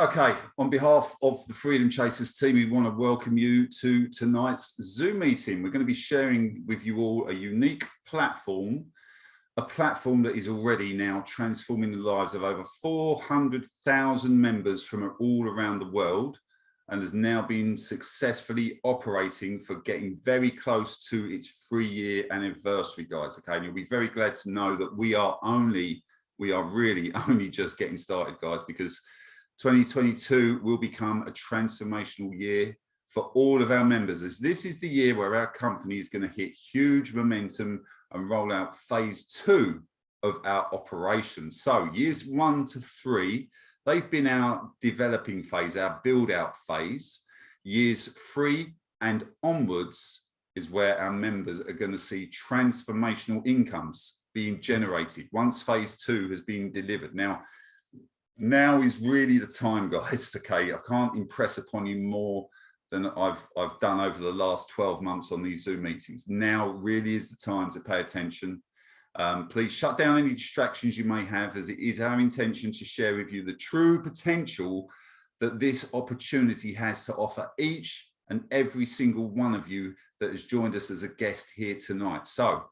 Okay, on behalf of the Freedom Chasers team, we want to welcome you to tonight's Zoom meeting. We're going to be sharing with you all a unique platform, a platform that is already now transforming the lives of over 400,000 members from all around the world and has now been successfully operating for getting very close to its 3-year anniversary, guys. Okay, and you'll be very glad to know that we are really only just getting started, guys, because 2022 will become a transformational year for all of our members, as this is the year where our company is going to hit huge momentum and roll out phase 2 of our operations. So years 1 to 3, they've been our developing phase, our build out phase. Years 3 and onwards is where our members are going to see transformational incomes being generated once phase 2 has been delivered. Now is really the time, guys. Okay, I can't impress upon you more than I've done over the last 12 months on these Zoom meetings. Now really is the time to pay attention. Please shut down any distractions you may have, as it is our intention to share with you the true potential that this opportunity has to offer each and every single one of you that has joined us as a guest here tonight. So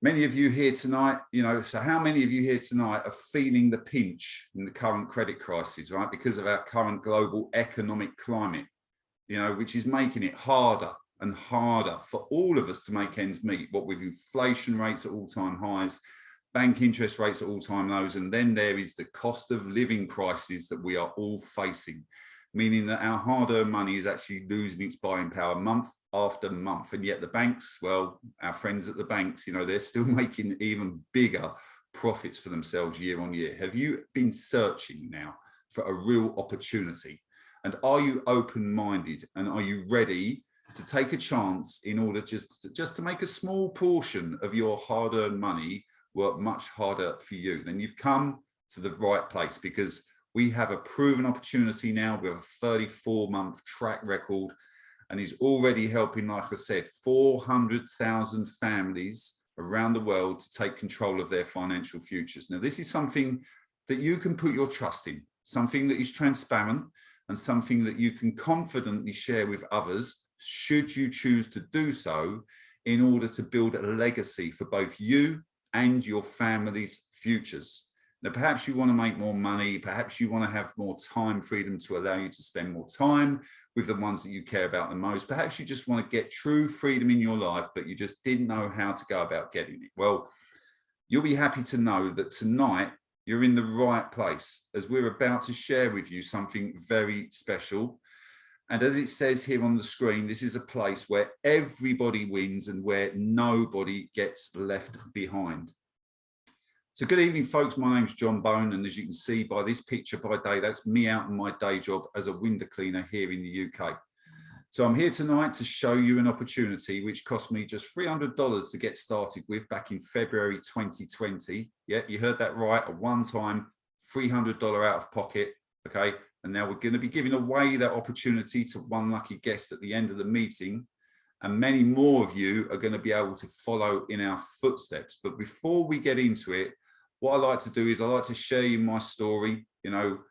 many of you here tonight, so how many of you here tonight are feeling the pinch in the current credit crisis, right? Because of our current global economic climate, which is making it harder and harder for all of us to make ends meet, what with inflation rates at all-time highs, bank interest rates at all-time lows, and then there is the cost of living crisis that we are all facing, meaning that our hard-earned money is actually losing its buying power month after month. And yet the banks, well, our friends at the banks, they're still making even bigger profits for themselves year on year. Have you been searching now for a real opportunity? And are you open-minded? And are you ready to take a chance in order just to make a small portion of your hard-earned money work much harder for you? Then you've come to the right place, because we have a proven opportunity now. We have a 34-month track record, and he's already helping, like I said, 400,000 families around the world to take control of their financial futures. Now, this is something that you can put your trust in, something that is transparent, and something that you can confidently share with others, should you choose to do so, in order to build a legacy for both you and your family's futures. Now, perhaps you want to make more money, perhaps you want to have more time freedom to allow you to spend more time with the ones that you care about the most. Perhaps you just want to get true freedom in your life, but you just didn't know how to go about getting it. Well, you'll be happy to know that tonight you're in the right place, as we're about to share with you something very special. And as it says here on the screen, this is a place where everybody wins and where nobody gets left behind. So good evening, folks. My name's John Bone, and as you can see by this picture by day, that's me out in my day job as a window cleaner here in the UK. So I'm here tonight to show you an opportunity which cost me just $300 to get started with back in February 2020. Yeah, you heard that right, a one-time $300 out of pocket, okay? And now we're going to be giving away that opportunity to one lucky guest at the end of the meeting. And many more of you are going to be able to follow in our footsteps. But before we get into it, what I like to do is I like to share you my story,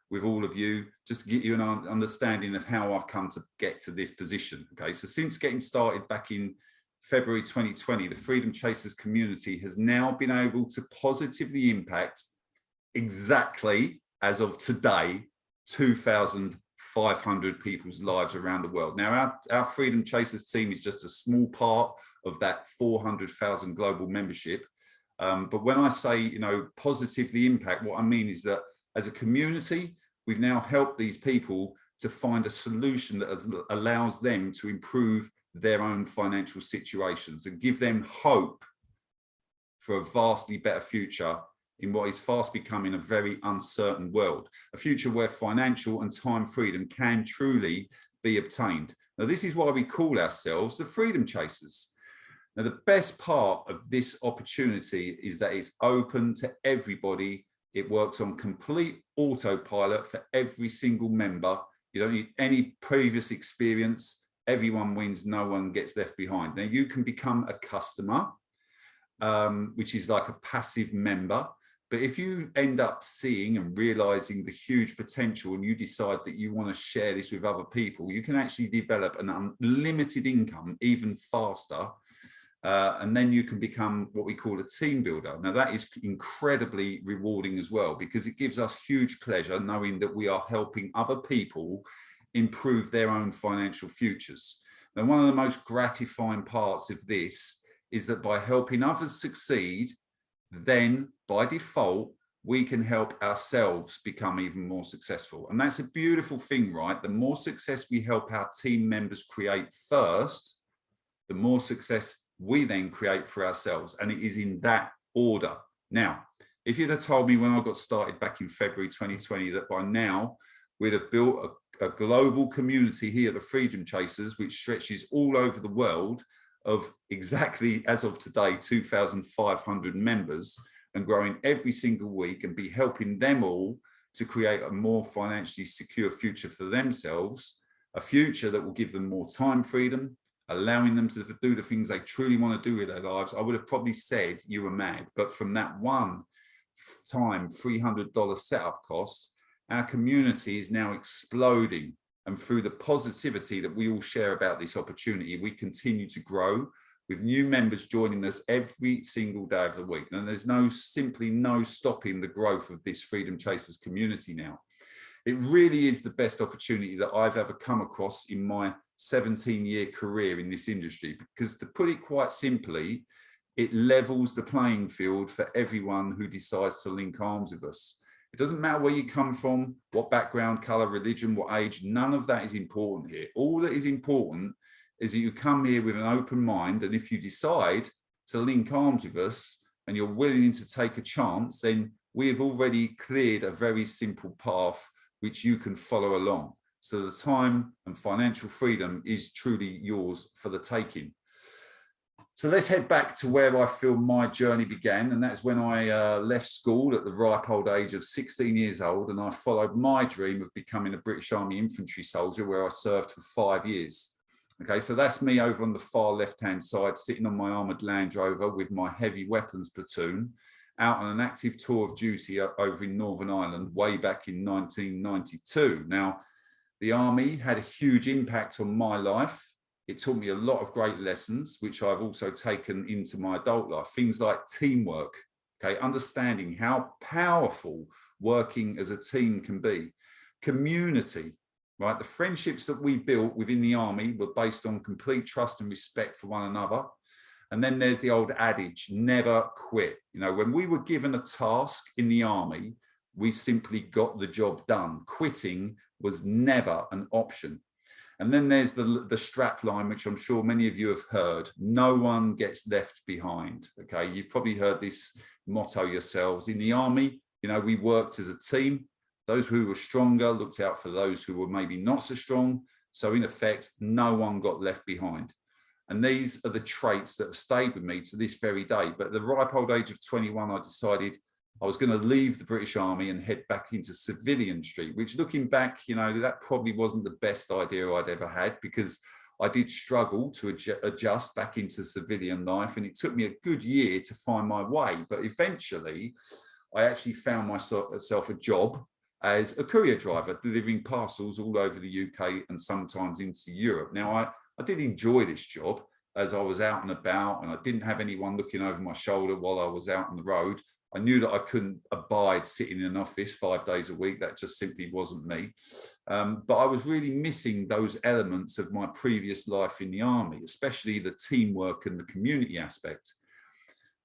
with all of you, just to get you an understanding of how I've come to get to this position. Okay, so since getting started back in February 2020, the Freedom Chasers community has now been able to positively impact, exactly as of today, 2,500 people's lives around the world. Now, our Freedom Chasers team is just a small part of that 400,000 global membership. But when I say, positively impact, what I mean is that as a community, we've now helped these people to find a solution that allows them to improve their own financial situations and give them hope for a vastly better future in what is fast becoming a very uncertain world, a future where financial and time freedom can truly be obtained. Now, this is why we call ourselves the Freedom Chasers. Now, the best part of this opportunity is that it's open to everybody. It works on complete autopilot for every single member. You don't need any previous experience. Everyone wins, no one gets left behind. Now, you can become a customer, which is like a passive member. But if you end up seeing and realizing the huge potential and you decide that you want to share this with other people, you can actually develop an unlimited income even faster. And then you can become what we call a team builder. Now, that is incredibly rewarding as well, because it gives us huge pleasure knowing that we are helping other people improve their own financial futures. Now, one of the most gratifying parts of this is that by helping others succeed, then by default, we can help ourselves become even more successful. And that's a beautiful thing, right? The more success we help our team members create first, the more success we then create for ourselves. And it is in that order. Now, if you'd have told me when I got started back in February 2020 that by now we'd have built a global community here, the Freedom Chasers, which stretches all over the world, of exactly, as of today, 2,500 members, and growing every single week, and be helping them all to create a more financially secure future for themselves, a future that will give them more time freedom, allowing them to do the things they truly want to do with their lives, I would have probably said you were mad. But from that one time $300 setup cost, our community is now exploding. And through the positivity that we all share about this opportunity, we continue to grow with new members joining us every single day of the week. And there's simply no stopping the growth of this Freedom Chasers community now. It really is the best opportunity that I've ever come across in my 17-year career in this industry, because, to put it quite simply, it levels the playing field for everyone who decides to link arms with us. It doesn't matter where you come from, what background, color, religion, what age, none of that is important here. All that is important is that you come here with an open mind, and if you decide to link arms with us and you're willing to take a chance, then we have already cleared a very simple path which you can follow along. So the time and financial freedom is truly yours for the taking. So let's head back to where I feel my journey began, and that's when I left school at the ripe old age of 16 years old, and I followed my dream of becoming a British Army infantry soldier, where I served for 5 years. Okay, so that's me over on the far left-hand side, sitting on my armoured Land Rover with my heavy weapons platoon, out on an active tour of duty over in Northern Ireland way back in 1992. Now, the Army had a huge impact on my life. It taught me a lot of great lessons, which I've also taken into my adult life. Things like teamwork, okay, understanding how powerful working as a team can be. Community, right? The friendships that we built within the Army were based on complete trust and respect for one another. And then there's the old adage, never quit. You know, when we were given a task in the Army, we simply got the job done. Quitting was never an option. And then there's the strap line, which I'm sure many of you have heard. No one gets left behind. Okay, you've probably heard this motto yourselves. In the Army, you know, we worked as a team. Those who were stronger looked out for those who were maybe not so strong. So in effect, no one got left behind. And these are the traits that have stayed with me to this very day. But at the ripe old age of 21, I decided I was going to leave the British Army and head back into civilian street, which, looking back, you know, that probably wasn't the best idea I'd ever had, because I did struggle to adjust back into civilian life. And it took me a good year to find my way. But eventually, I actually found myself a job as a courier driver, delivering parcels all over the UK and sometimes into Europe. Now, I did enjoy this job as I was out and about, and I didn't have anyone looking over my shoulder while I was out on the road. I knew that I couldn't abide sitting in an office 5 days a week. That just simply wasn't me. But I was really missing those elements of my previous life in the Army, especially the teamwork and the community aspect.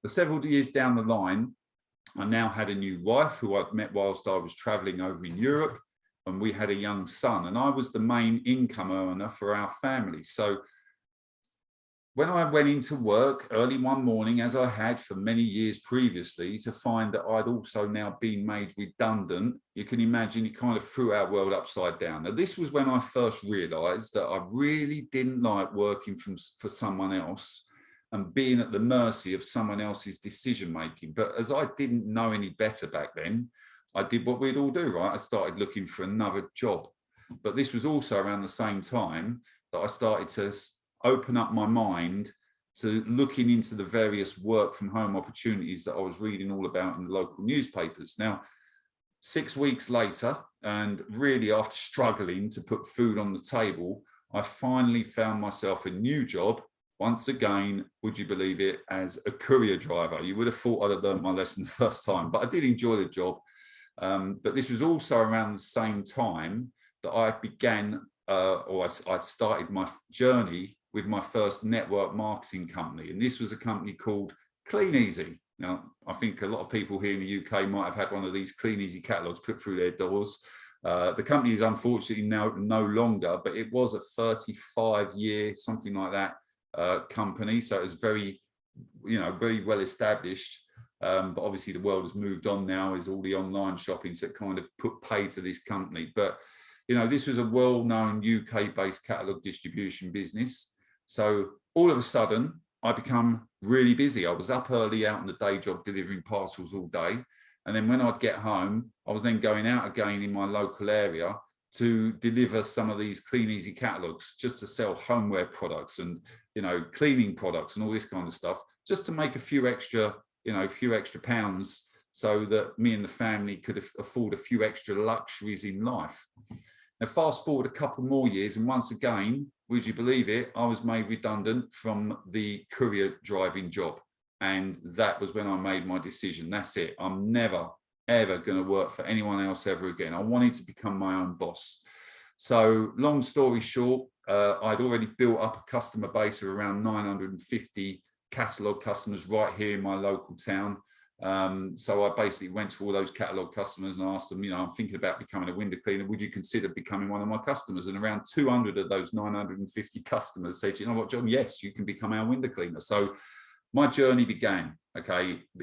But several years down the line, I now had a new wife who I'd met whilst I was traveling over in Europe, and we had a young son, and I was the main income earner for our family. So when I went into work early one morning, as I had for many years previously, to find that I'd also now been made redundant, you can imagine it kind of threw our world upside down. Now, this was when I first realized that I really didn't like working for someone else and being at the mercy of someone else's decision making. But as I didn't know any better back then, I did what we'd all do, right? I started looking for another job. But this was also around the same time that I started to open up my mind to looking into the various work from home opportunities that I was reading all about in the local newspapers. Now, 6 weeks later, and really after struggling to put food on the table, I finally found myself a new job. Once again, would you believe it, as a courier driver. You would have thought I'd have learned my lesson the first time, but I did enjoy the job. But this was also around the same time that I began, I started my journey with my first network marketing company. And this was a company called Clean Easy. Now, I think a lot of people here in the UK might have had one of these Clean Easy catalogs put through their doors. The company is unfortunately now no longer, but it was a 35-year, something like that, company. So it was very, very well established. But obviously the world has moved on now, is all the online shopping, so it kind of put pay to this company. But, this was a well-known UK-based catalogue distribution business. So all of a sudden, I become really busy. I was up early out on the day job delivering parcels all day. And then when I'd get home, I was then going out again in my local area to deliver some of these Clean Easy catalogs, just to sell homeware products and, cleaning products and all this kind of stuff, just to make a few extra pounds so that me and the family could afford a few extra luxuries in life. Now, fast forward a couple more years, and once again, would you believe it, I was made redundant from the courier driving job. And that was when I made my decision. That's it. I'm never, ever going to work for anyone else ever again. I wanted to become my own boss. So long story short, I'd already built up a customer base of around 950 catalogue customers right here in my local town. So I basically went to all those catalogue customers and asked them, I'm thinking about becoming a window cleaner. Would you consider becoming one of my customers? And around 200 of those 950 customers said, you know what, John, yes, you can become our window cleaner. So my journey began,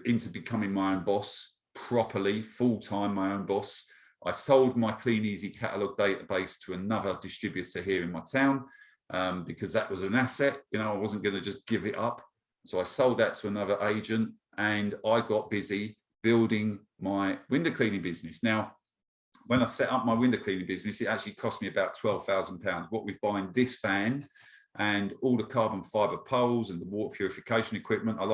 into becoming my own boss, properly, full-time, my own boss. I sold my Clean Easy catalogue database to another distributor here in my town, because that was an asset. I wasn't going to just give it up. So I sold that to another agent, and I got busy building my window cleaning business. Now, when I set up my window cleaning business, it actually cost me about £12,000. What with buying this fan and all the carbon fibre poles and the water purification equipment. I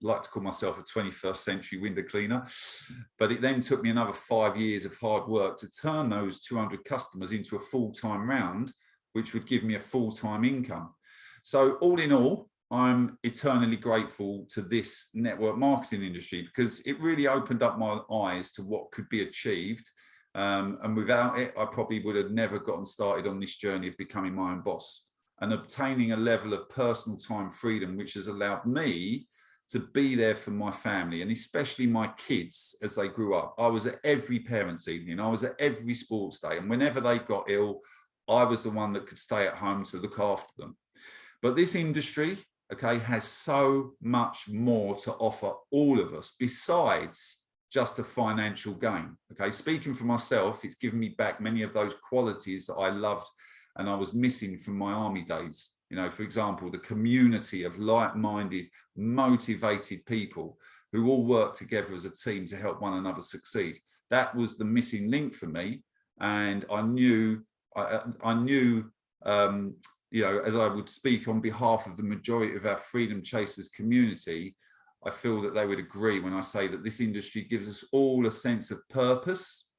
like to call myself a 21st century window cleaner. But it then took me another 5 years of hard work to turn those 200 customers into a full-time round, which would give me a full-time income. So all in all, I'm eternally grateful to this network marketing industry, because it really opened up my eyes to what could be achieved. And without it, I probably would have never gotten started on this journey of becoming my own boss and obtaining a level of personal time freedom, which has allowed me to be there for my family, and especially my kids as they grew up. I was at every parents' evening, I was at every sports day, and whenever they got ill, I was the one that could stay at home to look after them. But this industry, has so much more to offer all of us besides just a financial gain. Speaking for myself, it's given me back many of those qualities that I loved and I was missing from my army days. For example, the community of like-minded, motivated people who all work together as a team to help one another succeed. That was the missing link for me. And I knew, as I would speak on behalf of the majority of our Freedom Chasers community, I feel that they would agree when I say that this industry gives us all a sense of purpose,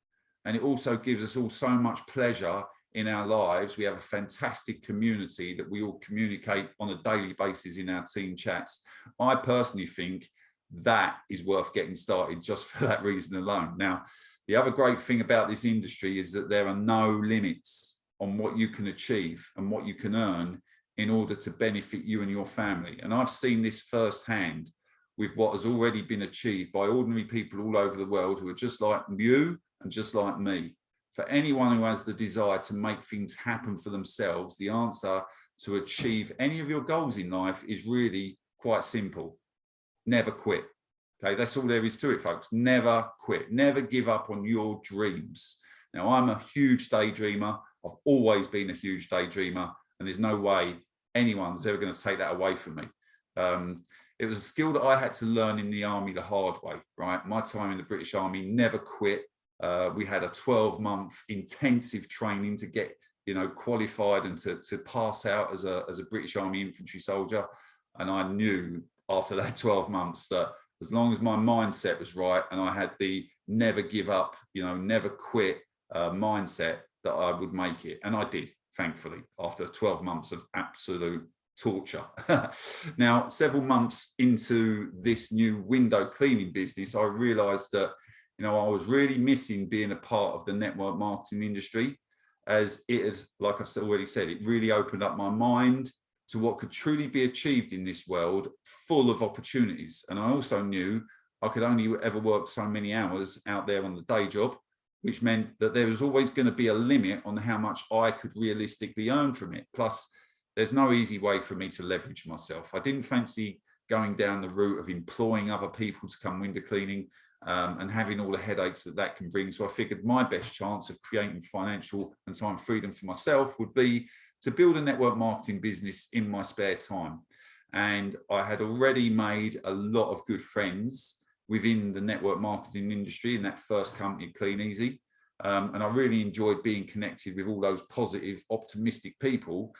and it also gives us all so much pleasure in our lives. We have a fantastic community that we all communicate on a daily basis in our team chats. I personally think that is worth getting started just for that reason alone. Now, the other great thing about this industry is that there are no limits on what you can achieve and what you can earn in order to benefit you and your family. And I've seen this firsthand with what has already been achieved by ordinary people all over the world who are just like you and just like me. For anyone who has the desire to make things happen for themselves, the answer to achieve any of your goals in life is really quite simple. Never quit. That's all there is to it, folks. Never quit. Never give up on your dreams. Now, I'm a huge daydreamer. I've always been a huge daydreamer, and there's no way anyone's ever going to take that away from me. It was a skill that I had to learn in the army the hard way, right? My time in the British Army, never quit. We had a 12-month intensive training to get, qualified and to pass out as a British Army infantry soldier. And I knew after that 12 months that as long as my mindset was right and I had the never give up, never quit mindset, that I would make it. And I did, thankfully, after 12 months of absolute torture. Now, several months into this new window cleaning business, I realized that, I was really missing being a part of the network marketing industry, as it had, like I've already said, it really opened up my mind to what could truly be achieved in this world full of opportunities. And I also knew I could only ever work so many hours out there on the day job, which meant that there was always going to be a limit on how much I could realistically earn from it. Plus, there's no easy way for me to leverage myself. I didn't fancy going down the route of employing other people to come window cleaning and having all the headaches that can bring. So I figured my best chance of creating financial and time freedom for myself would be to build a network marketing business in my spare time. And I had already made a lot of good friends within the network marketing industry in that first company, Clean Easy. And I really enjoyed being connected with all those positive, optimistic people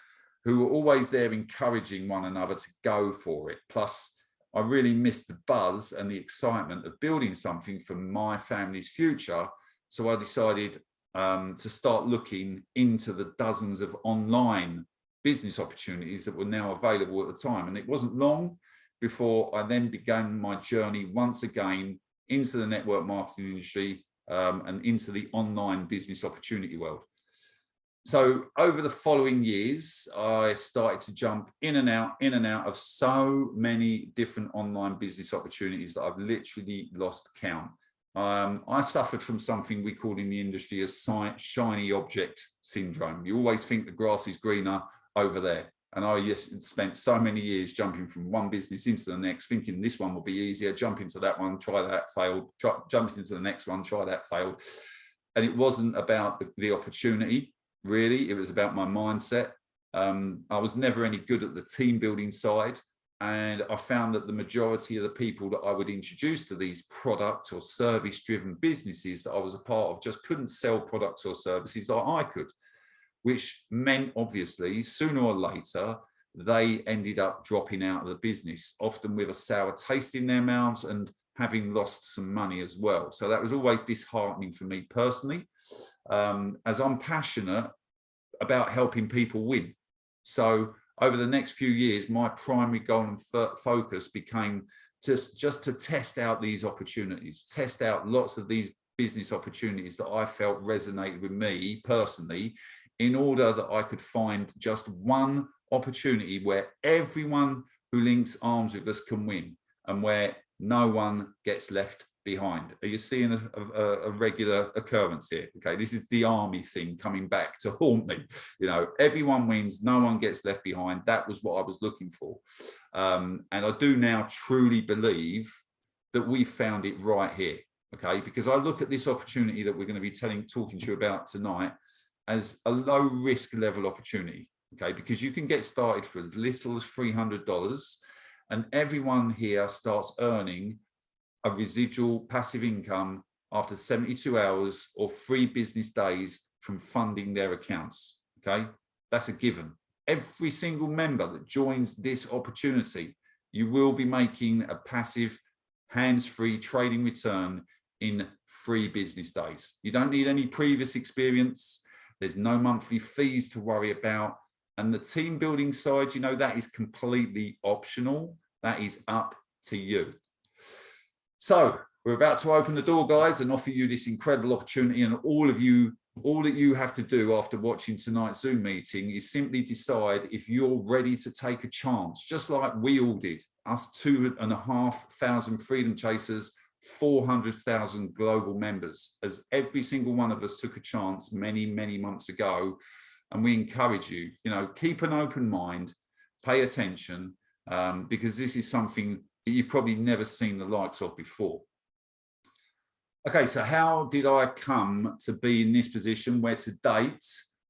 who were always there encouraging one another to go for it. Plus, I really missed the buzz and the excitement of building something for my family's future. So I decided to start looking into the dozens of online business opportunities that were now available at the time. And it wasn't long before I then began my journey once again into the network marketing industry and into the online business opportunity world. So over the following years, I started to jump in and out of so many different online business opportunities that I've literally lost count. I suffered from something we call in the industry as shiny object syndrome. You always think the grass is greener over there. And I spent so many years jumping from one business into the next, thinking this one will be easier, jump into that one, try that, failed, jump into the next one, try that, failed. And it wasn't about the opportunity, really. It was about my mindset. I was never any good at the team building side. And I found that the majority of the people that I would introduce to these product or service driven businesses that I was a part of just couldn't sell products or services like I could, which meant obviously sooner or later, they ended up dropping out of the business, often with a sour taste in their mouths and having lost some money as well. So that was always disheartening for me personally, as I'm passionate about helping people win. So over the next few years, my primary goal and focus became just to test out these opportunities, test out lots of these business opportunities that I felt resonated with me personally, in order that I could find just one opportunity where everyone who links arms with us can win and where no one gets left behind. Are you seeing a regular occurrence here? Okay, this is the army thing coming back to haunt me. Everyone wins, no one gets left behind. That was what I was looking for. And I do now truly believe that we found it right here. Okay, because I look at this opportunity that we're going to be talking to you about tonight as a low risk level opportunity. Okay, because you can get started for as little as $300, and everyone here starts earning a residual passive income after 72 hours or 3 business days from funding their accounts. Okay, that's a given. Every single member that joins this opportunity, you will be making a passive, hands-free trading return in 3 business days. You don't need any previous experience. There's no monthly fees to worry about. And the team building side, that is completely optional. That is up to you. So we're about to open the door, guys, and offer you this incredible opportunity. And all that you have to do after watching tonight's Zoom meeting is simply decide if you're ready to take a chance, just like we all did, us 2,500 Freedom Chasers, 400,000 global members, as every single one of us took a chance many, many months ago. And we encourage you, keep an open mind, pay attention, because this is something that you've probably never seen the likes of before. Okay, so how did I come to be in this position where to date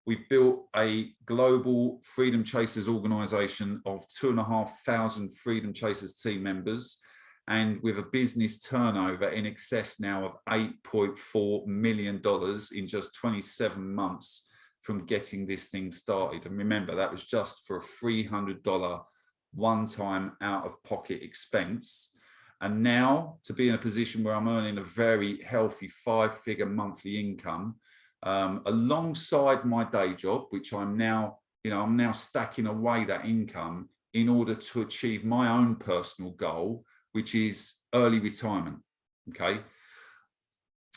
we've built a global Freedom Chasers organization of 2,500 Freedom Chasers team members, and with a business turnover in excess now of $8.4 million in just 27 months from getting this thing started. And remember, that was just for a $300 one-time out-of-pocket expense. And now to be in a position where I'm earning a very healthy 5-figure monthly income, alongside my day job, which I'm now stacking away that income in order to achieve my own personal goal, which is early retirement. Okay.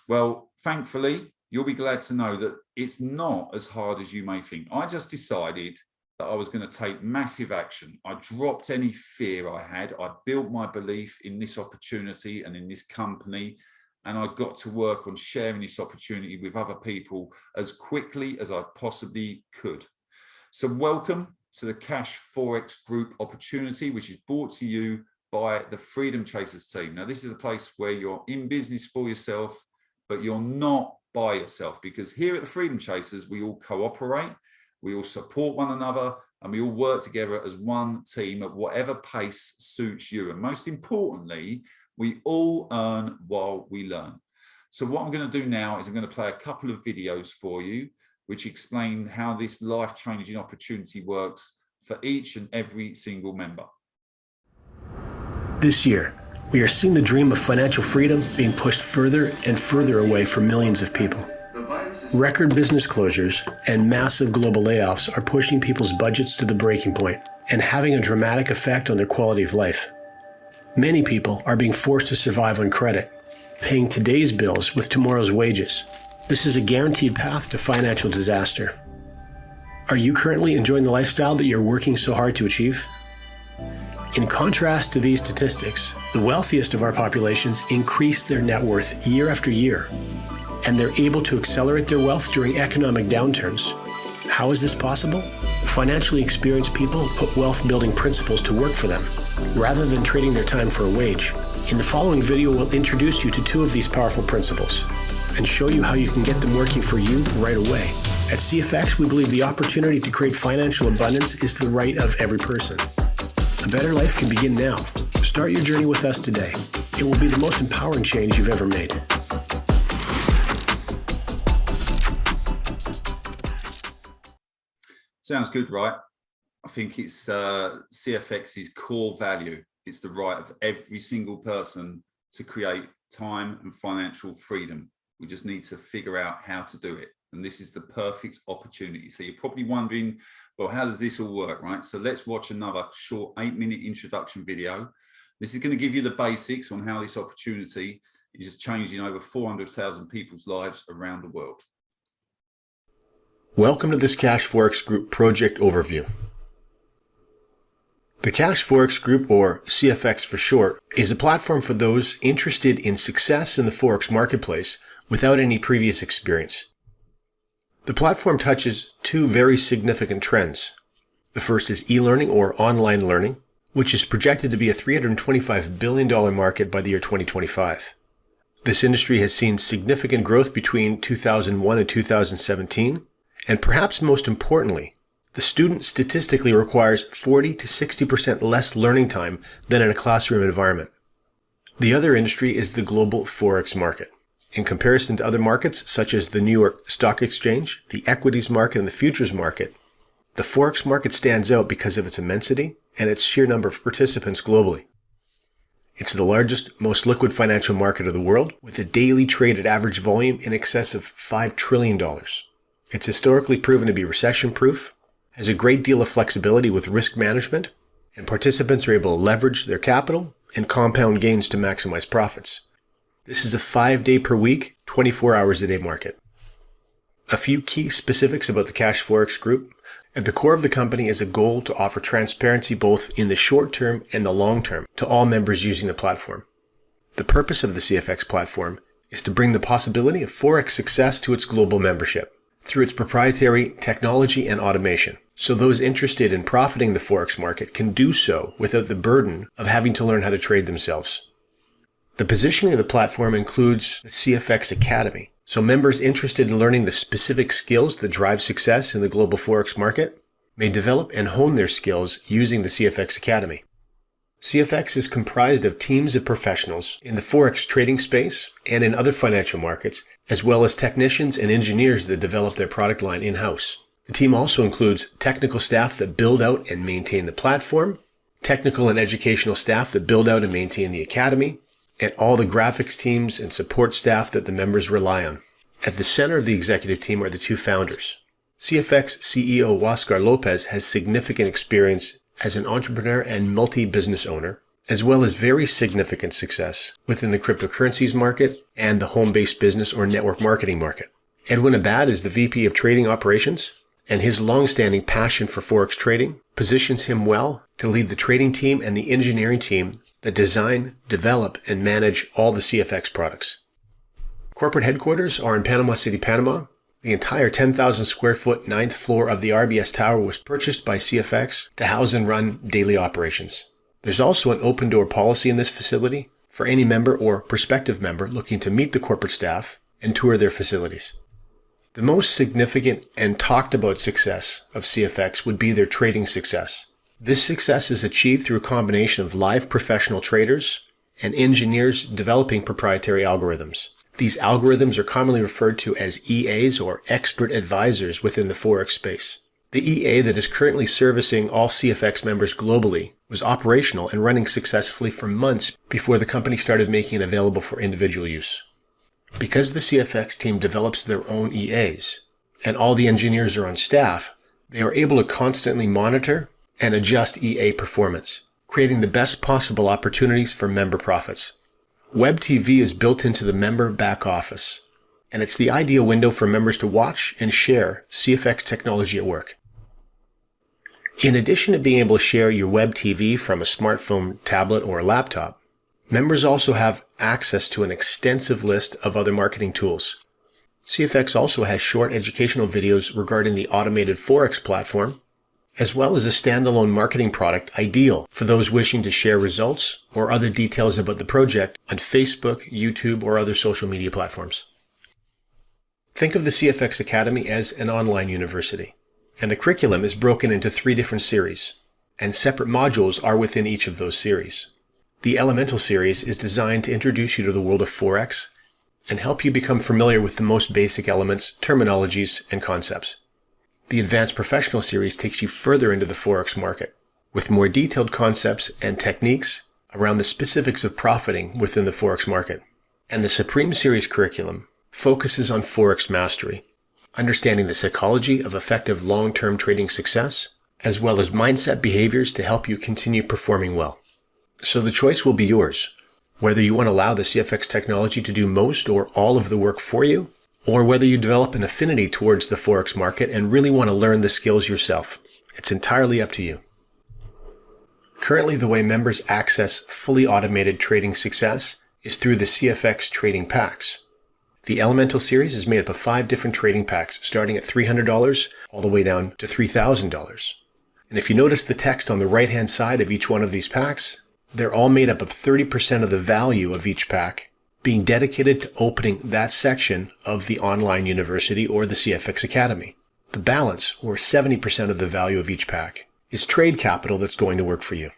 Well, thankfully, you'll be glad to know that it's not as hard as you may think. I just decided that I was going to take massive action. I dropped any fear I had. I built my belief in this opportunity and in this company, and I got to work on sharing this opportunity with other people as quickly as I possibly could. So welcome to the Cash Forex Group opportunity, which is brought to you by the Freedom Chasers team. Now, this is a place where you're in business for yourself, but you're not by yourself, because here at the Freedom Chasers, we all cooperate, we all support one another, and we all work together as one team at whatever pace suits you. And most importantly, we all earn while we learn. So what I'm going to do now is I'm going to play a couple of videos for you, which explain how this life-changing opportunity works for each and every single member. This year, we are seeing the dream of financial freedom being pushed further and further away for millions of people. Record business closures and massive global layoffs are pushing people's budgets to the breaking point and having a dramatic effect on their quality of life. Many people are being forced to survive on credit, paying today's bills with tomorrow's wages. This is a guaranteed path to financial disaster. Are you currently enjoying the lifestyle that you're working so hard to achieve? In contrast to these statistics, the wealthiest of our populations increase their net worth year after year, and they're able to accelerate their wealth during economic downturns. How is this possible? Financially experienced people put wealth-building principles to work for them, rather than trading their time for a wage. In the following video, we'll introduce you to two of these powerful principles and show you how you can get them working for you right away. At CFX, we believe the opportunity to create financial abundance is the right of every person. A better life can begin now. Start your journey with us today. It will be the most empowering change you've ever made. Sounds good, right? I think it's CFX's core value. It's the right of every single person to create time and financial freedom. We just need to figure out how to do it. And this is the perfect opportunity. So you're probably wondering, well, how does this all work, right? So let's watch another short 8-minute introduction video. This is going to give you the basics on how this opportunity is changing over 400,000 people's lives around the world. Welcome to this Cash Forex Group project overview. The Cash Forex Group, or CFX for short, is a platform for those interested in success in the Forex marketplace without any previous experience. The platform touches two very significant trends. The first is e-learning, or online learning, which is projected to be a $325 billion market by the year 2025. This industry has seen significant growth between 2001 and 2017, and perhaps most importantly, the student statistically requires 40 to 60% less learning time than in a classroom environment. The other industry is the Global Forex Market. In comparison to other markets, such as the New York Stock Exchange, the equities market, and the futures market, the Forex market stands out because of its immensity and its sheer number of participants globally. It's the largest, most liquid financial market of the world, with a daily traded average volume in excess of $5 trillion. It's historically proven to be recession-proof, has a great deal of flexibility with risk management, and participants are able to leverage their capital and compound gains to maximize profits. This is a 5-day per week, 24 hours a day market. A few key specifics about the Cash Forex Group. At the core of the company is a goal to offer transparency both in the short term and the long term to all members using the platform. The purpose of the CFX platform is to bring the possibility of Forex success to its global membership through its proprietary technology and automation, so those interested in profiting the Forex market can do so without the burden of having to learn how to trade themselves. The positioning of the platform includes the CFX Academy, so members interested in learning the specific skills that drive success in the global Forex market may develop and hone their skills using the CFX Academy. CFX is comprised of teams of professionals in the Forex trading space and in other financial markets, as well as technicians and engineers that develop their product line in-house. The team also includes technical staff that build out and maintain the platform, technical and educational staff that build out and maintain the academy, and all the graphics teams and support staff that the members rely on. At the center of the executive team are the two founders. CFX CEO Oscar Lopez has significant experience as an entrepreneur and multi-business owner, as well as very significant success within the cryptocurrencies market and the home-based business or network marketing market. Edwin Abad is the VP of Trading Operations, and his long-standing passion for Forex trading positions him well to lead the trading team and the engineering team that design, develop, and manage all the CFX products. Corporate headquarters are in Panama City, Panama. The entire 10,000 square foot 9th floor of the RBS Tower was purchased by CFX to house and run daily operations. There's also an open door policy in this facility for any member or prospective member looking to meet the corporate staff and tour their facilities. The most significant and talked about success of CFX would be their trading success. This success is achieved through a combination of live professional traders and engineers developing proprietary algorithms. These algorithms are commonly referred to as EAs or expert advisors within the Forex space. The EA that is currently servicing all CFX members globally was operational and running successfully for months before the company started making it available for individual use. Because the CFX team develops their own EAs and all the engineers are on staff, they are able to constantly monitor and adjust EA performance, creating the best possible opportunities for member profits. Web TV is built into the member back office, and it's the ideal window for members to watch and share CFX technology at work. In addition to being able to share your web TV from a smartphone, tablet, or a laptop, members also have access to an extensive list of other marketing tools. CFX also has short educational videos regarding the automated Forex platform, as well as a standalone marketing product ideal for those wishing to share results or other details about the project on Facebook, YouTube, or other social media platforms. Think of the CFX Academy as an online university, and the curriculum is broken into 3 different series, and separate modules are within each of those series. The Elemental series is designed to introduce you to the world of Forex and help you become familiar with the most basic elements, terminologies, and concepts. The Advanced Professional series takes you further into the Forex market, with more detailed concepts and techniques around the specifics of profiting within the Forex market. And the Supreme series curriculum focuses on Forex mastery, understanding the psychology of effective long-term trading success, as well as mindset behaviors to help you continue performing well. So the choice will be yours, whether you want to allow the CFX technology to do most or all of the work for you, or whether you develop an affinity towards the Forex market and really want to learn the skills yourself. It's entirely up to you. Currently, the way members access fully automated trading success is through the CFX trading packs. The Elemental series is made up of 5 different trading packs, starting at $300 all the way down to $3,000. And if you notice the text on the right-hand side of each one of these packs, they're all made up of 30% of the value of each pack being dedicated to opening that section of the online university or the CFX Academy. The balance, or 70% of the value of each pack, is trade capital that's going to work for you.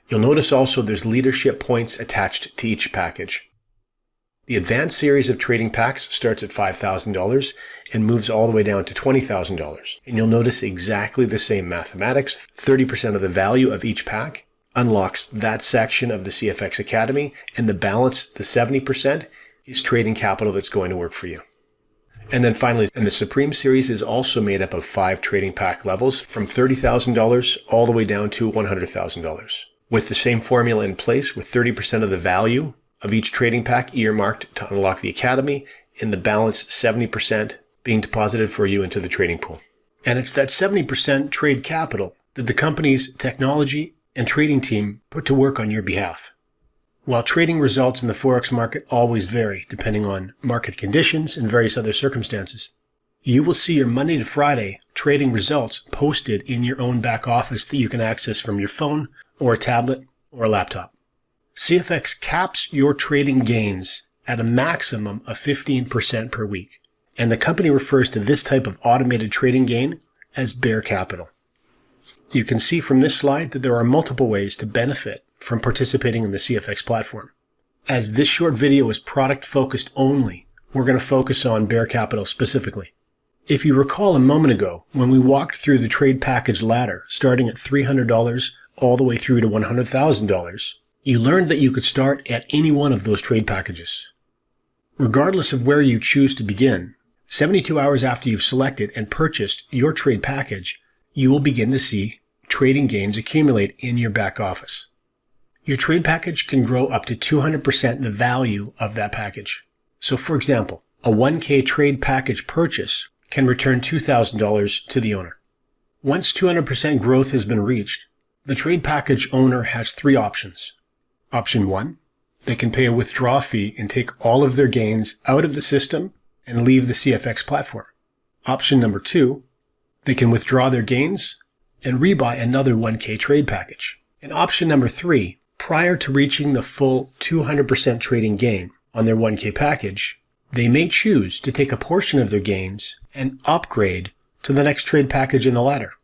You'll notice also there's leadership points attached to each package. The Advanced series of trading packs starts at $5,000 and moves all the way down to $20,000. And you'll notice exactly the same mathematics. 30% of the value of each pack unlocks that section of the CFX Academy, and the balance, the 70%, is trading capital that's going to work for you. And then finally, and the Supreme series is also made up of 5 trading pack levels from $30,000 all the way down to $100,000. With the same formula in place, with 30% of the value of each trading pack earmarked to unlock the Academy, and the balance 70% being deposited for you into the trading pool. And it's that 70% trade capital that the company's technology and trading team put to work on your behalf. While trading results in the Forex market always vary depending on market conditions and various other circumstances, you will see your Monday to Friday trading results posted in your own back office that you can access from your phone or a tablet or a laptop. CFX caps your trading gains at a maximum of 15% per week, and the company refers to this type of automated trading gain as bear capital. You can see from this slide that there are multiple ways to benefit from participating in the CFX platform. As this short video is product focused only, we're going to focus on bear capital specifically. If you recall a moment ago, when we walked through the trade package ladder, starting at $300 all the way through to $100,000, you learned that you could start at any one of those trade packages. Regardless of where you choose to begin, 72 hours after you've selected and purchased your trade package, you will begin to see trading gains accumulate in your back office. Your trade package can grow up to 200% the value of that package. So for example, a 1K trade package purchase can return $2,000 to the owner. Once 200% growth has been reached, the trade package owner has three options. Option 1, they can pay a withdrawal fee and take all of their gains out of the system and leave the CFX platform. Option number 2, they can withdraw their gains and rebuy another 1K trade package. And option number 3, prior to reaching the full 200% trading gain on their 1K package, they may choose to take a portion of their gains and upgrade to the next trade package in the ladder.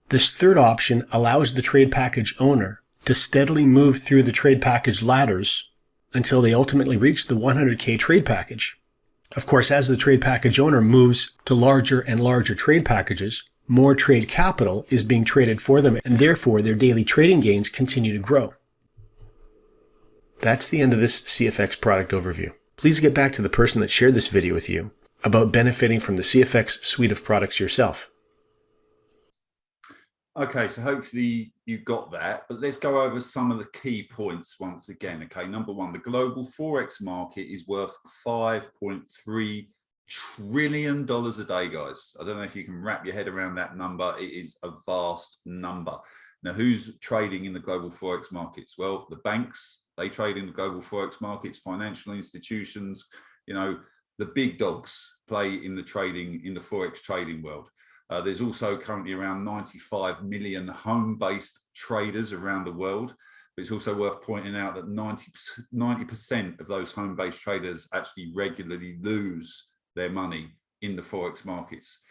This third option allows the trade package owner to steadily move through the trade package ladders until they ultimately reach the 100K trade package. Of course, as the trade package owner moves to larger and larger trade packages, more trade capital is being traded for them, and therefore their daily trading gains continue to grow. That's the end of this CFX product overview. Please get back to the person that shared this video with you about benefiting from the CFX suite of products yourself. Okay, so hopefully you got that, but let's go over some of the key points once again. Okay, number one, the global Forex market is worth $5.3 trillion a day, guys. I don't know if you can wrap your head around that number. It is a vast number. Now, who's trading in the global Forex markets? Well, the banks, they trade in the global Forex markets, financial institutions, you know, the big dogs play in the trading, in the Forex trading world. There's also currently around 95 million home-based traders around the world. But it's also worth pointing out that 90% of those home-based traders actually regularly lose their money in the Forex markets.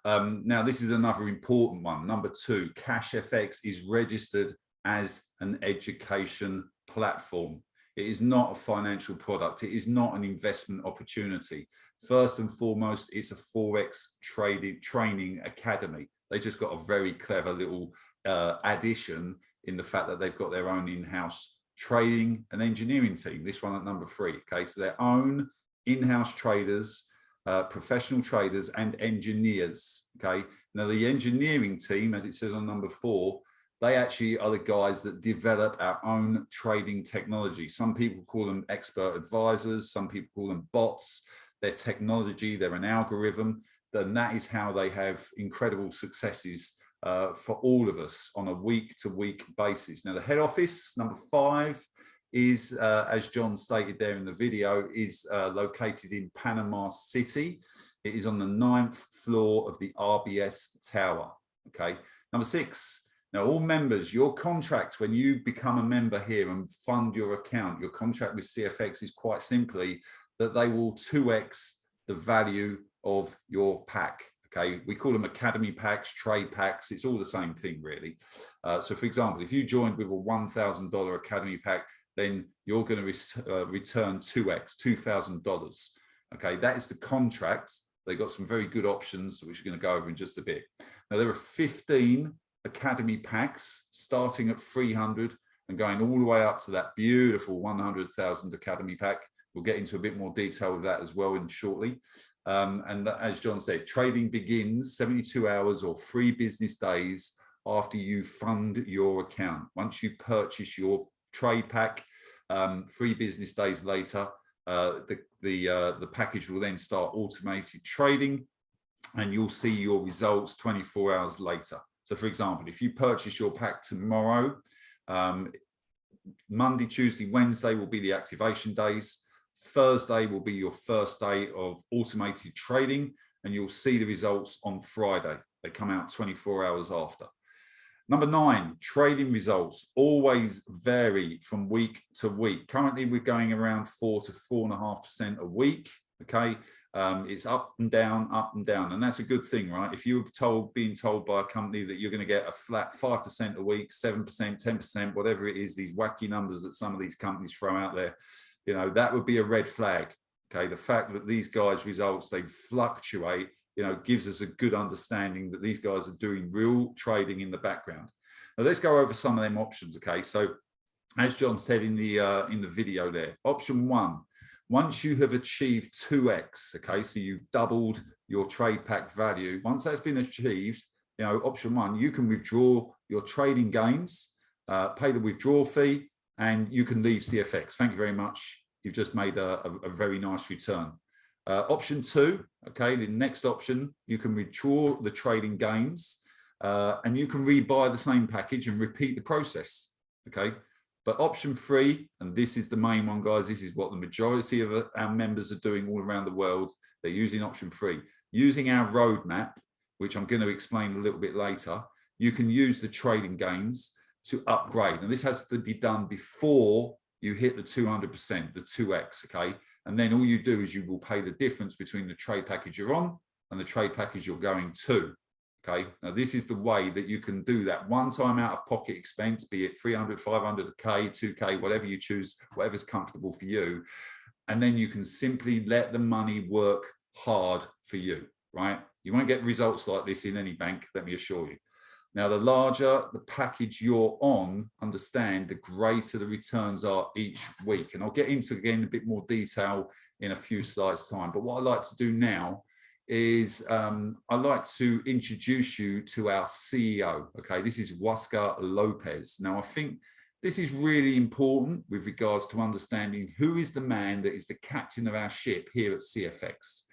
Now, this is another important one. Number two, CashFX is registered as an education platform. It is not a financial product. It is not an investment opportunity. First and foremost, it's a Forex training academy. They just got a very clever little addition in the fact that they've got their own in-house trading and engineering team. This one at number 3. Okay, so their own in-house traders, professional traders and engineers. Okay, now the engineering team, as it says on number 4, they actually are the guys that develop our own trading technology. Some people call them expert advisors, some people call them bots. Their technology, they're an algorithm, then that is how they have incredible successes for all of us on a week-to-week basis. Now, the head office, number 5, is, as John stated there in the video, is located in Panama City. It is on the 9th floor of the RBS Tower. Okay, number 6. Now, all members, your contract, when you become a member here and fund your account, your contract with CFX is quite simply that they will 2x the value of your pack. Okay, we call them academy packs, trade packs. It's all the same thing, really. So, for example, if you joined with a $1,000 academy pack, then you're going to return 2x, $2,000. Okay, that is the contract. They've got some very good options, which we're going to go over in just a bit. Now, there are 15 academy packs starting at 300 and going all the way up to that beautiful 100,000 academy pack. We'll get into a bit more detail with that as well in shortly. And as John said, trading begins 72 hours or 3 business days after you fund your account. Once you've purchased your trade pack, 3 business days later, the package will then start automated trading, and you'll see your results 24 hours later. So, for example, if you purchase your pack tomorrow, Monday, Tuesday, Wednesday will be the activation days. Thursday will be your first day of automated trading, and you'll see the results on Friday. They come out 24 hours after. Number 9, trading results always vary from week to week. Currently, we're going around 4 to 4.5% a week. Okay, it's up and down, and that's a good thing, right? If you were being told by a company that you're going to get a flat 5% a week, 7%, 10%, whatever it is, these wacky numbers that some of these companies throw out there, you know, that would be a red flag. Okay, the fact that these guys' results, they fluctuate, you know, gives us a good understanding that these guys are doing real trading in the background. Now let's go over some of them options. Okay, so as John said in the video there, option one, once you have achieved 2x, okay, so you've doubled your trade pack value. Once that's been achieved, you know, option one, you can withdraw your trading gains, pay the withdrawal fee, and you can leave CFX. Thank you very much. You've just made a very nice return. Option two, okay, the next option, you can withdraw the trading gains and you can rebuy the same package and repeat the process, okay? But option three, and this is the main one, guys, this is what the majority of our members are doing all around the world. They're using option three. Using our roadmap, which I'm going to explain a little bit later, you can use the trading gains to upgrade. And this has to be done before you hit the 200%, the 2x, okay? And then all you do is you will pay the difference between the trade package you're on and the trade package you're going to, okay? Now, this is the way that you can do that one-time out-of-pocket expense, be it 300, 500, a K, 2K, whatever you choose, whatever's comfortable for you. And then you can simply let the money work hard for you, right? You won't get results like this in any bank, let me assure you. Now, the larger the package you're on, understand, the greater the returns are each week. And I'll get into, again, a bit more detail in a few slides' time. But what I like to do now is I'd like to introduce you to our CEO. Okay, this is Huáscar Lopez. Now, I think this is really important with regards to understanding who is the man that is the captain of our ship here at CFX.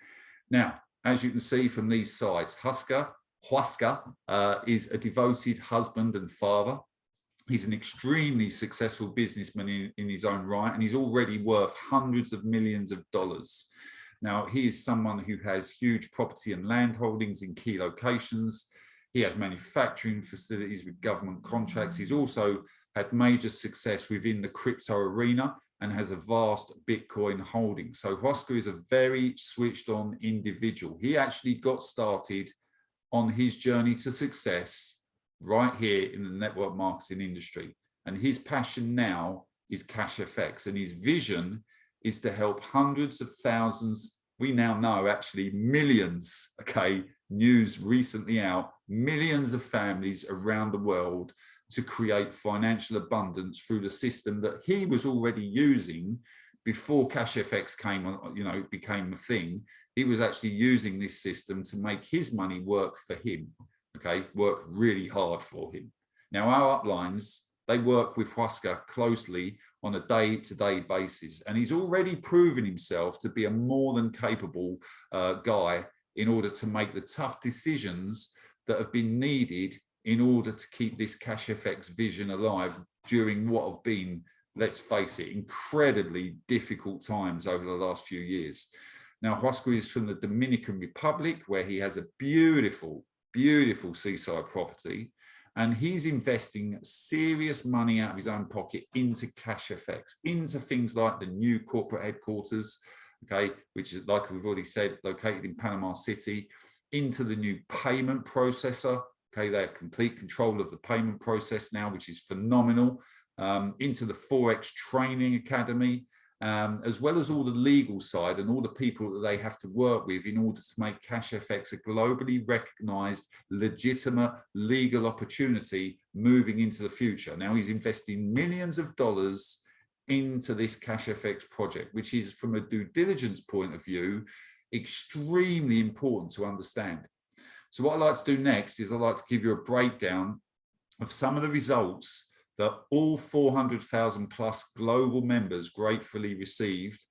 Now, as you can see from these sides, Huáscar is a devoted husband and father. He's an extremely successful businessman in his own right, and he's already worth hundreds of millions of dollars. Now, he is someone who has huge property and land holdings in key locations. He has manufacturing facilities with government contracts. He's also had major success within the crypto arena and has a vast Bitcoin holding. So Huáscar is a very switched on individual. He actually got started on his journey to success right here in the network marketing industry. And his passion now is Cash FX. And his vision is to help hundreds of thousands, we now know actually millions, okay, news recently out, millions of families around the world to create financial abundance through the system that he was already using before Cash FX came on, you know, became a thing. He was actually using this system to make his money work for him, okay, work really hard for him. Now, our uplines, they work with Huáscar closely on a day-to-day basis, and he's already proven himself to be a more than capable guy in order to make the tough decisions that have been needed in order to keep this Cash FX vision alive during what have been, let's face it, incredibly difficult times over the last few years. Now, Huáscar is from the Dominican Republic, where he has a beautiful, beautiful seaside property, and he's investing serious money out of his own pocket into Cash FX, into things like the new corporate headquarters, okay, which is, like we've already said, located in Panama City, into the new payment processor. Okay, they have complete control of the payment process now, which is phenomenal. Into the Forex Training Academy, as well as all the legal side and all the people that they have to work with in order to make Cash FX a globally recognized, legitimate legal opportunity moving into the future. Now, he's investing millions of dollars into this Cash FX project, which is, from a due diligence point of view, extremely important to understand. So what I'd like to do next is I'd like to give you a breakdown of some of the results that all 400,000 plus global members gratefully received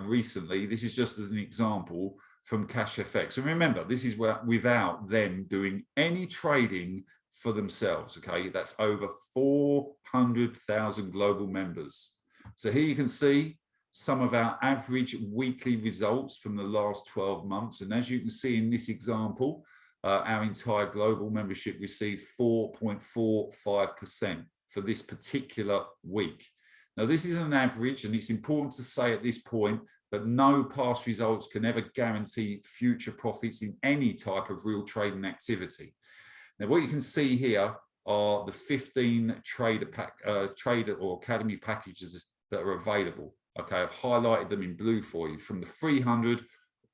recently. This is just as an example from Cash FX. And remember, this is without them doing any trading for themselves, okay? That's over 400,000 global members. So here you can see some of our average weekly results from the last 12 months. And as you can see in this example, our entire global membership received 4.45% for this particular week. Now, this is an average, and it's important to say at this point that no past results can ever guarantee future profits in any type of real trading activity. Now, what you can see here are the 15 trader or academy packages that are available. Okay, I've highlighted them in blue for you, from the 300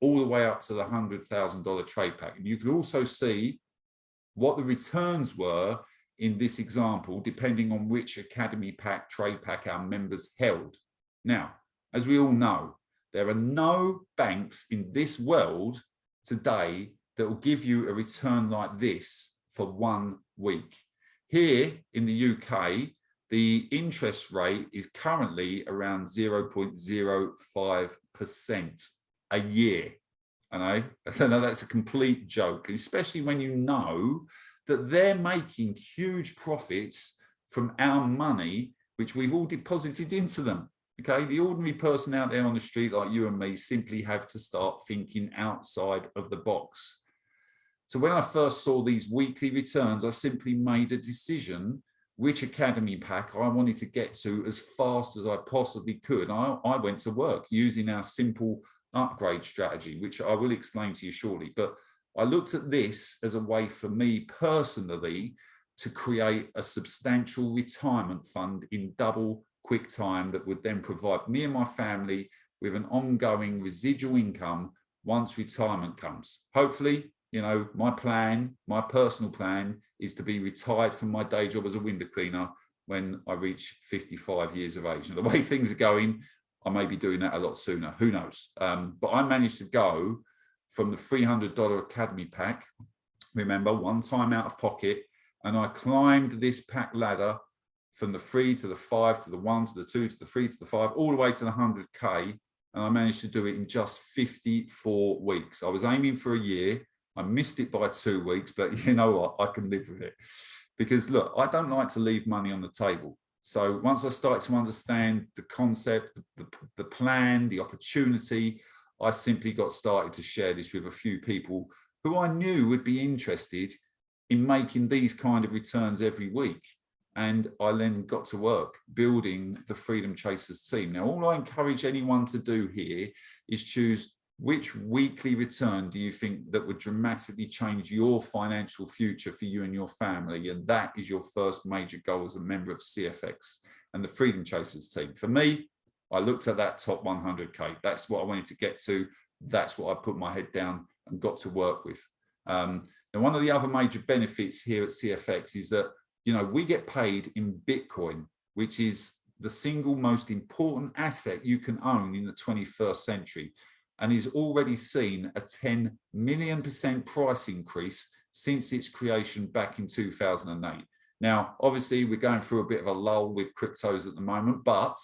all the way up to the $100,000 trade pack. And you can also see what the returns were in this example, depending on which Academy Pack, Trade Pack our members held. Now, as we all know, there are no banks in this world today that will give you a return like this for 1 week. Here in the UK, the interest rate is currently around 0.05% a year. I know that's a complete joke, especially when you know that they're making huge profits from our money, which we've all deposited into them. Okay, the ordinary person out there on the street like you and me simply have to start thinking outside of the box. So when I first saw these weekly returns, I simply made a decision which Academy Pack I wanted to get to as fast as I possibly could. I went to work using our simple upgrade strategy, which I will explain to you shortly. But I looked at this as a way for me personally to create a substantial retirement fund in double quick time that would then provide me and my family with an ongoing residual income once retirement comes. Hopefully, you know, my personal plan is to be retired from my day job as a window cleaner when I reach 55 years of age. And the way things are going, I may be doing that a lot sooner, who knows? But I managed to go from the $300 Academy Pack, remember, one time out of pocket, and I climbed this pack ladder from the 3 to the 5 to the 1 to the 2 to the 3 to the 5, all the way to the 100K, and I managed to do it in just 54 weeks. I was aiming for a year. I missed it by 2 weeks, but you know what? I can live with it. Because look, I don't like to leave money on the table. So once I started to understand the concept, the plan, the opportunity, I simply got started to share this with a few people who I knew would be interested in making these kind of returns every week. And I then got to work building the Freedom Chasers team. Now, all I encourage anyone to do here is choose which weekly return do you think that would dramatically change your financial future for you and your family? And that is your first major goal as a member of CFX and the Freedom Chasers team. For me, I looked at that top 100K. That's what I wanted to get to. That's what I put my head down and got to work with. And one of the other major benefits here at CFX is that, you know, we get paid in Bitcoin, which is the single most important asset you can own in the 21st century, and is already seen a 10 million% price increase since its creation back in 2008. Now, obviously, we're going through a bit of a lull with cryptos at the moment, but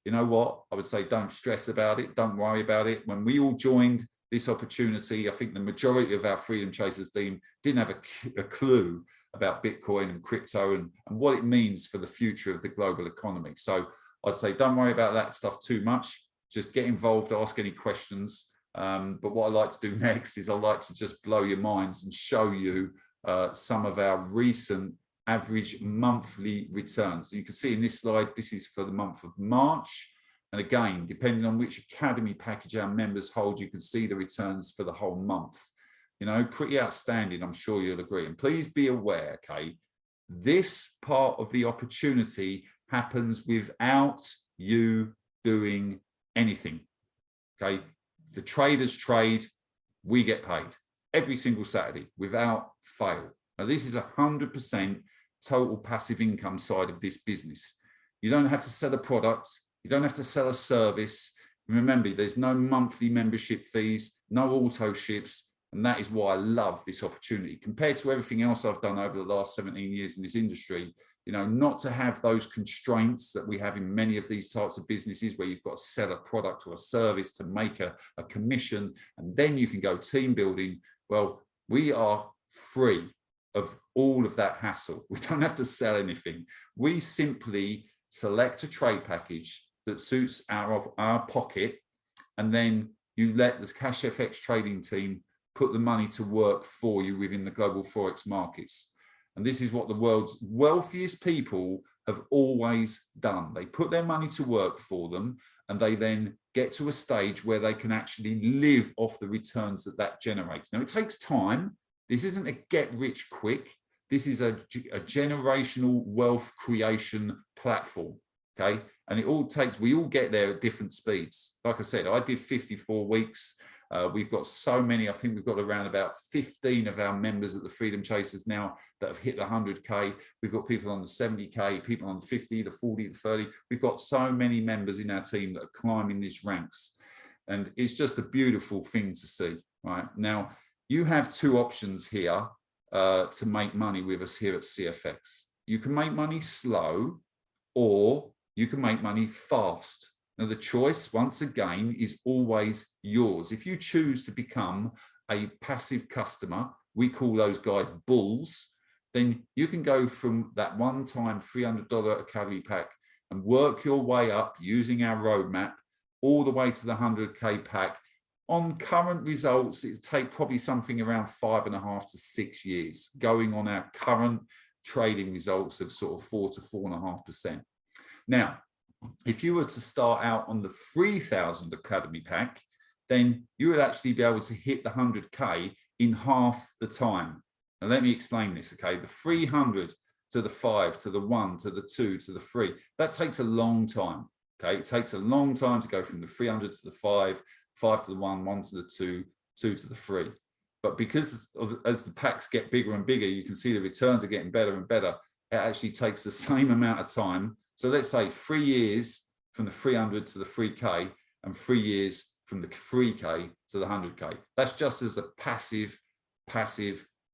you know what? I would say don't stress about it. Don't worry about it. When we all joined this opportunity, I think the majority of our Freedom Chasers team didn't have a clue about Bitcoin and crypto and what it means for the future of the global economy. So I'd say don't worry about that stuff too much. Just get involved, ask any questions. But what I like to do next is I like to just blow your minds and show you some of our recent average monthly returns. So you can see in this slide, this is for the month of March. And again, depending on which Academy package our members hold, you can see the returns for the whole month. You know, pretty outstanding, I'm sure you'll agree. And please be aware, okay, this part of the opportunity happens without you doing anything, okay? The traders trade, we get paid every single Saturday without fail. Now, this is 100% total passive income side of this business. You don't have to sell a product. You don't have to sell a service. Remember, there's no monthly membership fees, no auto ships. And that is why I love this opportunity compared to everything else I've done over the last 17 years in this industry. You know, not to have those constraints that we have in many of these types of businesses where you've got to sell a product or a service to make a commission, and then you can go team building. Well, we are free of all of that hassle. We don't have to sell anything. We simply select a trade package that suits our pocket, and then you let the Cash FX trading team put the money to work for you within the global forex markets. And this is what the world's wealthiest people have always done. They put their money to work for them, and they then get to a stage where they can actually live off the returns that that generates. Now, it takes time. This isn't a get rich quick. This is a generational wealth creation platform, okay? And it all takes, we all get there at different speeds. Like I said, I did 54 weeks. We've got so many. I think we've got around about 15 of our members at the Freedom Chasers now that have hit the 100K. We've got people on the 70K, people on the 50, the 40, the 30. We've got so many members in our team that are climbing these ranks. And it's just a beautiful thing to see, right? Now, you have two options here to make money with us here at CFX. You can make money slow, or you can make money fast. Now, the choice, once again, is always yours. If you choose to become a passive customer, we call those guys bulls, then you can go from that one-time $300 Academy pack and work your way up using our roadmap all the way to the 100K pack. On current results, it'll take probably something around 5.5 to 6 years, going on our current trading results of sort of 4 to 4.5%. Now, if you were to start out on the 3,000 Academy pack, then you would actually be able to hit the 100K in half the time. Now, let me explain this, okay? The 300 to the 5 to the 1 to the 2 to the 3, that takes a long time, okay? It takes a long time to go from the 300 to the 5, 5 to the 1, 1 to the 2, 2 to the 3. But because as the packs get bigger and bigger, you can see the returns are getting better and better. It actually takes the same amount of time. So let's say 3 years from the 300 to the 3K and 3 years from the 3K to the 100K. That's just as a passive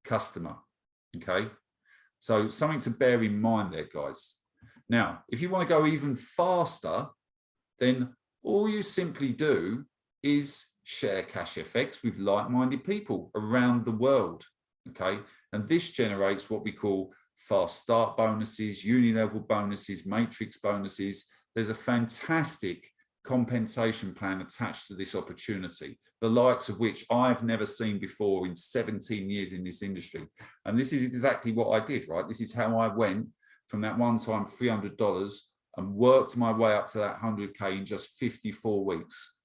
customer, okay? So something to bear in mind there, guys. Now, if you want to go even faster, then all you simply do is share CashFX with like-minded people around the world, okay? And this generates what we call fast start bonuses, uni-level bonuses, matrix bonuses. There's a fantastic compensation plan attached to this opportunity, the likes of which I've never seen before in 17 years in this industry. And this is exactly what I did, right? This is how I went from that one-time $300 and worked my way up to that 100K in just 54 weeks.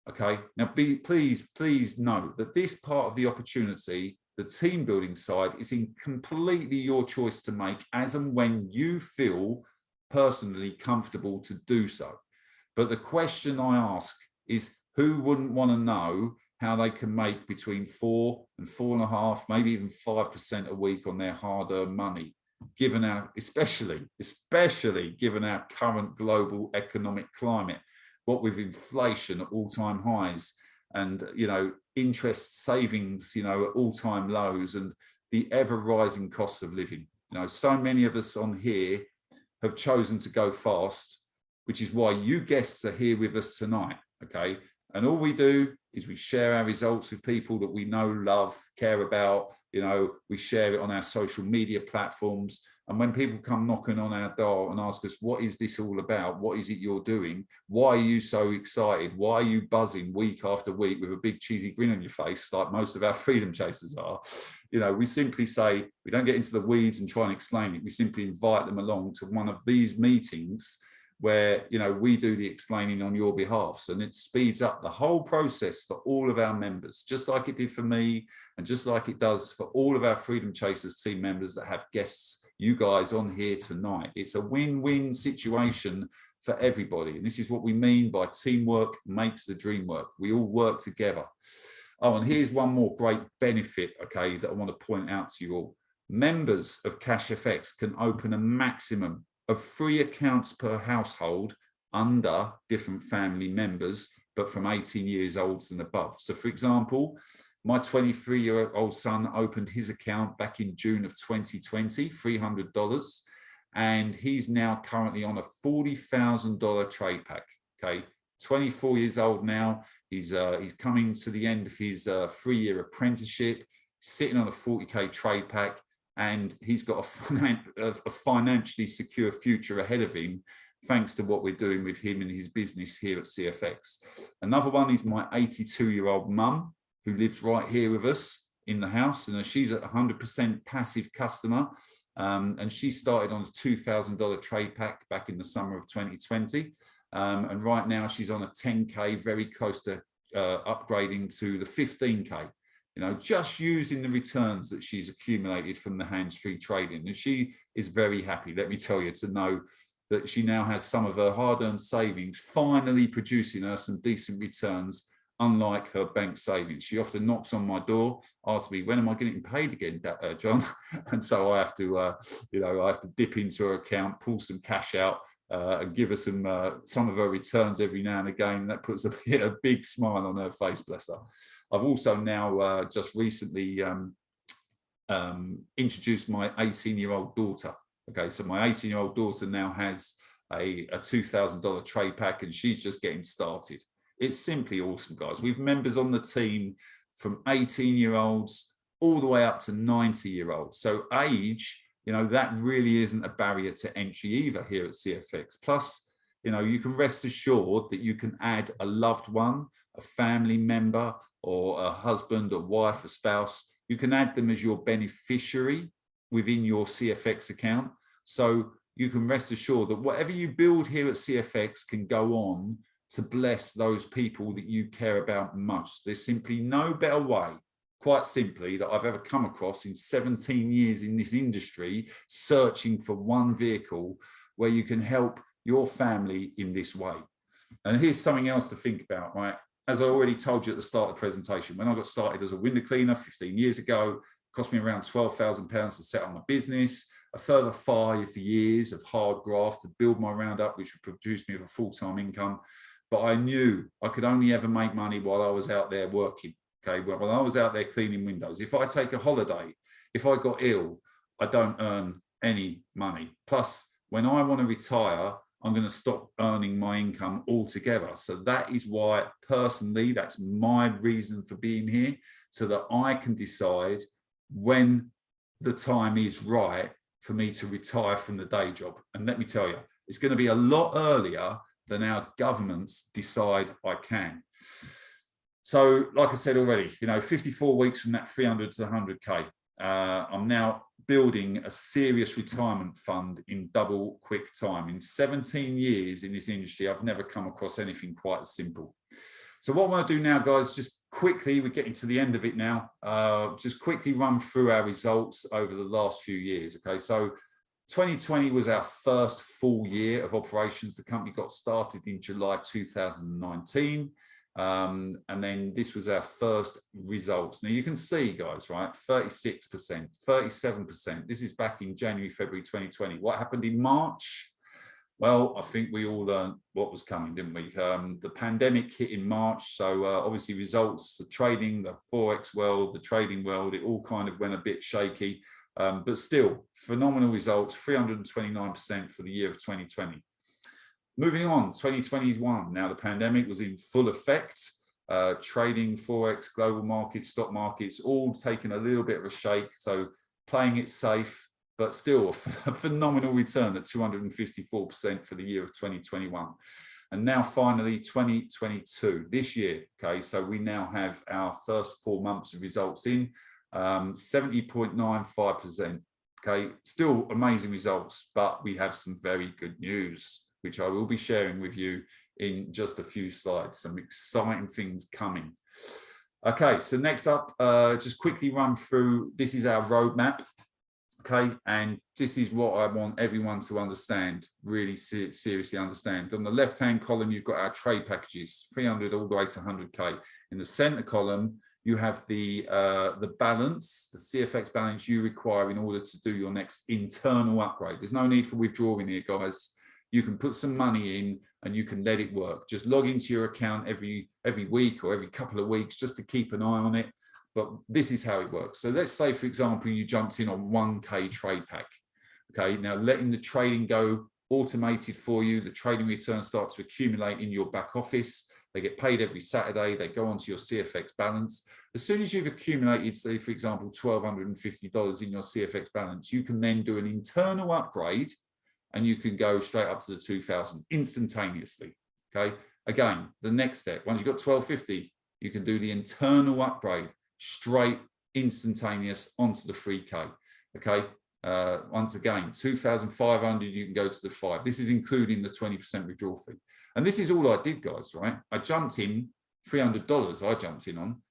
Okay, now please note that this part of the opportunity, the team building side, is in completely your choice to make as and when you feel personally comfortable to do so. But the question I ask is, who wouldn't want to know how they can make between 4 and 4.5, maybe even 5% a week on their hard-earned money, given our, especially given our current global economic climate, what with inflation at all-time highs and, you know, interest savings, you know, at all-time lows, and the ever-rising costs of living. You know, so many of us on here have chosen to go fast, which is why you guests are here with us tonight, okay? And all we do is we share our results with people that we know, love, care about. You know, we share it on our social media platforms. And when people come knocking on our door and ask us, what is this all about? What is it you're doing? Why are you so excited? Why are you buzzing week after week with a big cheesy grin on your face, like most of our freedom chasers are? You know, we simply say, we don't get into the weeds and try and explain it. We simply invite them along to one of these meetings where, you know, we do the explaining on your behalf. And it speeds up the whole process for all of our members, just like it did for me, and just like it does for all of our Freedom Chasers team members that have guests, you guys on here tonight. It's a win-win situation for everybody. And this is what we mean by teamwork makes the dream work. We all work together. Oh, and here's one more great benefit, okay, that I want to point out to you all. Members of CashFX can open a maximum of 3 accounts per household under different family members, but from 18 years old and above. So for example, my 23-year-old son opened his account back in June of 2020, $300, and he's now currently on a $40,000 trade pack, okay? 24 years old now, he's coming to the end of his 3-year apprenticeship, sitting on a 40K trade pack, and he's got a financially secure future ahead of him, thanks to what we're doing with him and his business here at CFX. Another one is my 82-year-old mum, who lives right here with us in the house, and she's a 100% passive customer, and she started on a $2,000 trade pack back in the summer of 2020, and right now she's on a 10K, very close to upgrading to the 15K. You know, just using the returns that she's accumulated from the hands-free trading. And she is very happy, let me tell you, to know that she now has some of her hard-earned savings finally producing her some decent returns unlike her bank savings. She often knocks on my door, asks me, when am I getting paid again, John? And so I have to, I have to dip into her account, pull some cash out, and give her some of her returns every now and again. That puts a big smile on her face, bless her. I've also now just recently introduced my 18-year-old daughter. Okay, so my 18-year-old daughter now has a $2,000 trade pack, and she's just getting started. It's simply awesome, guys. We've members on the team from 18-year-olds all the way up to 90-year-olds. So age, that really isn't a barrier to entry either here at CFX. Plus, you can rest assured that you can add a loved one, a family member, or a husband, a wife, a spouse. You can add them as your beneficiary within your CFX account. So you can rest assured that whatever you build here at CFX can go on to bless those people that you care about most. There's simply no better way, quite simply, that I've ever come across in 17 years in this industry, searching for one vehicle where you can help your family in this way. And here's something else to think about, right? As I already told you at the start of the presentation, when I got started as a window cleaner 15 years ago, it cost me around £12,000 to set up my business, a further 5 years of hard graft to build my roundup, which would produce me with a full-time income. But I knew I could only ever make money while I was out there working. Okay, well, when I was out there cleaning windows, if I take a holiday, if I got ill, I don't earn any money. Plus, when I want to retire, I'm going to stop earning my income altogether. So that is why, personally, that's my reason for being here, so that I can decide when the time is right for me to retire from the day job. And let me tell you, it's going to be a lot earlier than our governments decide I can. So, like I said already, 54 weeks from that 300 to the 100K, I'm now building a serious retirement fund in double quick time. In 17 years in this industry, I've never come across anything quite as simple. So what I want to do now, guys, just quickly, we're getting to the end of it now, just quickly run through our results over the last few years. Okay, so 2020 was our first full year of operations. The company got started in July 2019. And then this was our first results. Now you can see, guys, right, 36%, 37%. This is back in January, February 2020. What happened in March? Well, I think we all learned what was coming, didn't we? The pandemic hit in March. So obviously results, the trading, the Forex world, the trading world, it all kind of went a bit shaky. But still, phenomenal results, 329% for the year of 2020. Moving on, 2021. Now the pandemic was in full effect. Trading, Forex, global markets, stock markets, all taking a little bit of a shake. So playing it safe, but still a phenomenal return at 254% for the year of 2021. And now finally 2022, this year. Okay, so we now have our first 4 months of results in, 70.95%. Okay, still amazing results, but we have some very good news, which I will be sharing with you in just a few slides. Some exciting things coming. Okay, so next up, just quickly run through, this is our roadmap. Okay, and this is what I want everyone to understand, really seriously understand. On the left-hand column, you've got our trade packages, 300 all the way to 100K. In the center column, you have the balance, the CFX balance you require in order to do your next internal upgrade. There's no need for withdrawing here, guys. You can put some money in and you can let it work. Just log into your account every week or every couple of weeks just to keep an eye on it. But this is how it works. So let's say, for example, you jumped in on 1K trade pack. Okay, now letting the trading go automated for you, the trading returns start to accumulate in your back office. They get paid every Saturday. They go onto your CFX balance. As soon as you've accumulated, say, for example, $1,250 in your CFX balance, you can then do an internal upgrade and you can go straight up to the 2,000 instantaneously. Okay, again, the next step, once you've got 1,250, you can do the internal upgrade straight instantaneous onto the 3K. Okay, once again, 2,500, you can go to the 5. This is including the 20% withdrawal fee. And this is all I did, guys, right? I jumped in $300. I jumped in on,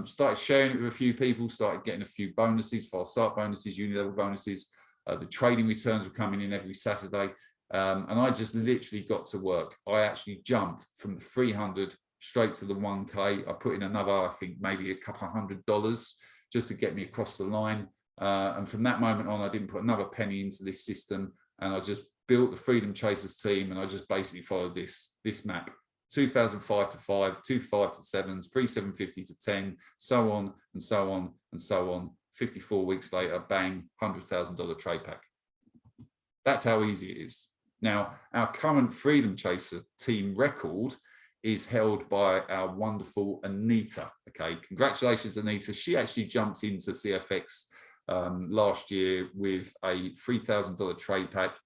started sharing it with a few people, started getting a few bonuses, fast start bonuses, uni-level bonuses. The trading returns were coming in every Saturday. And I just literally got to work. I actually jumped from the 300 straight to the 1K. I put in another, I think maybe a couple of $100 just to get me across the line. And from that moment on, I didn't put another penny into this system, and I just built the Freedom Chasers team, and I just basically followed this map. 2005 to 5, 25 to 7s, 3750 to 10, so on and so on and so on. 54 weeks later, bang, $100,000 trade pack. That's how easy it is. Now, our current Freedom Chaser team record is held by our wonderful Anita. Okay, congratulations, Anita. She actually jumped into CFX last year with a $3,000 trade pack,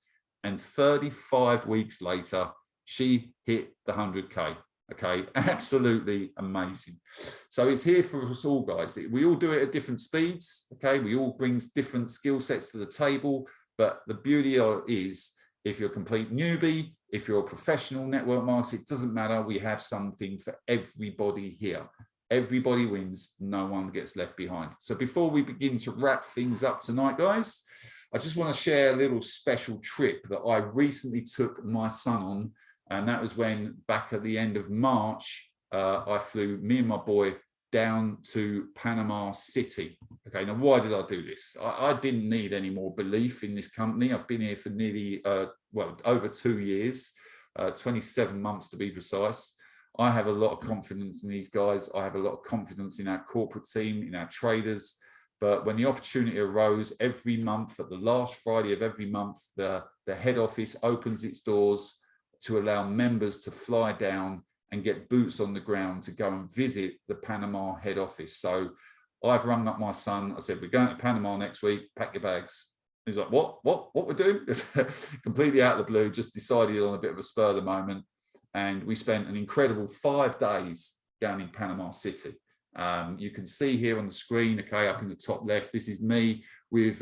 and 35 weeks later, she hit the 100K. Okay, absolutely amazing. So it's here for us all, guys. We all do it at different speeds. Okay, we all bring different skill sets to the table. But the beauty of it is, if you're a complete newbie, if you're a professional network marketer, it doesn't matter. We have something for everybody here. Everybody wins. No one gets left behind. So before we begin to wrap things up tonight, guys, I just want to share a little special trip that I recently took my son on. And that was when, back at the end of March, I flew me and my boy down to Panama City. Okay, now why did I do this? I didn't need any more belief in this company. I've been here for nearly, over 2 years, 27 months to be precise. I have a lot of confidence in these guys. I have a lot of confidence in our corporate team, in our traders. But when the opportunity arose, every month, at the last Friday of every month, the head office opens its doors to allow members to fly down and get boots on the ground to go and visit the Panama head office. So I've rung up my son. I said, we're going to Panama next week, pack your bags. He's like, what we're doing? Completely out of the blue, just decided on a bit of a spur of the moment. And we spent an incredible 5 days down in Panama City. You can see here on the screen, okay, up in the top left, this is me with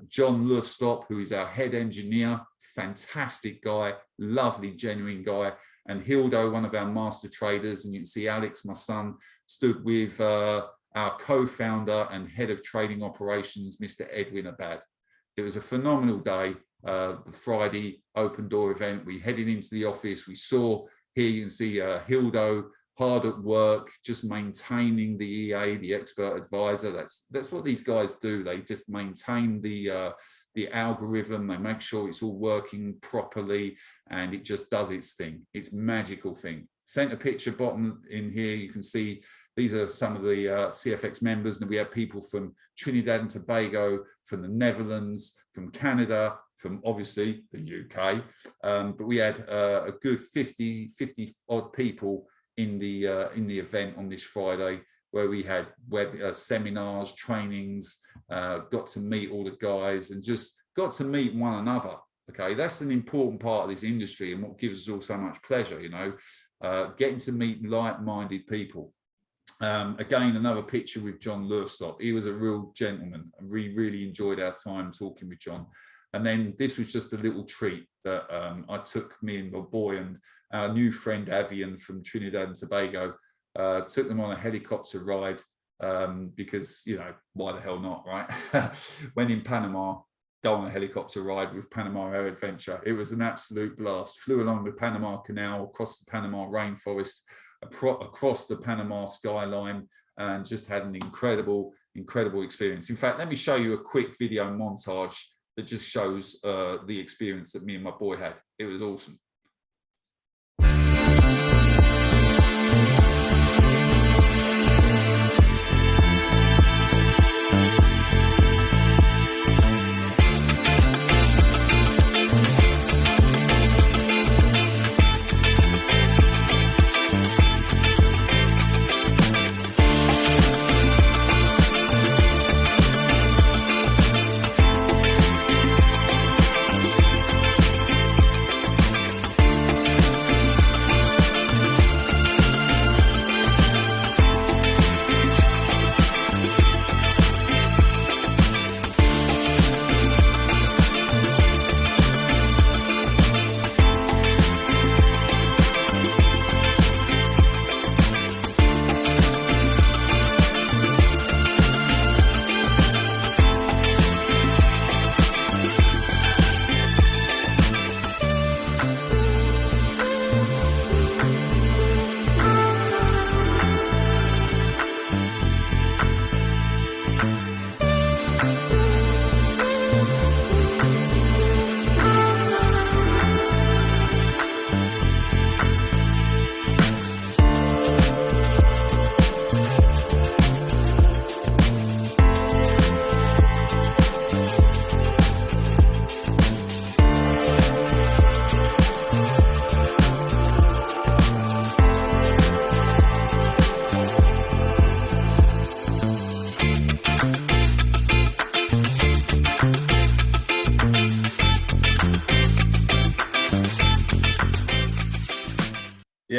John Lufstop, who is our head engineer, fantastic guy, lovely, genuine guy, and Hildo, one of our master traders, and you can see Alex, my son, stood with our co-founder and head of trading operations, Mr. Edwin Abad. It was a phenomenal day, the Friday open door event. We headed into the office, we saw, here you can see Hildo, hard at work, just maintaining the EA, the expert advisor. That's what these guys do. They just maintain the algorithm. They make sure it's all working properly, and it just does its thing. It's magical thing. Center picture bottom in here, you can see these are some of the CFX members, and we have people from Trinidad and Tobago, from the Netherlands, from Canada, from obviously the UK, but we had a good 50 odd people in the event on this Friday, where we had seminars, trainings, got to meet all the guys and just got to meet one another. Okay, that's an important part of this industry and what gives us all so much pleasure, you know, getting to meet like-minded people. Again, another picture with John Lurstop. He was a real gentleman, and we really enjoyed our time talking with John. And then this was just a little treat that I took, me and my boy and our new friend Avian from Trinidad and Tobago, took them on a helicopter ride because, you know, why the hell not, right? When in Panama, go on a helicopter ride with Panama Air Adventure. It was an absolute blast. Flew along the Panama Canal, across the Panama rainforest, across the Panama skyline, and just had an incredible experience. In fact, let me show you a quick video montage that just shows the experience that me and my boy had. It was awesome.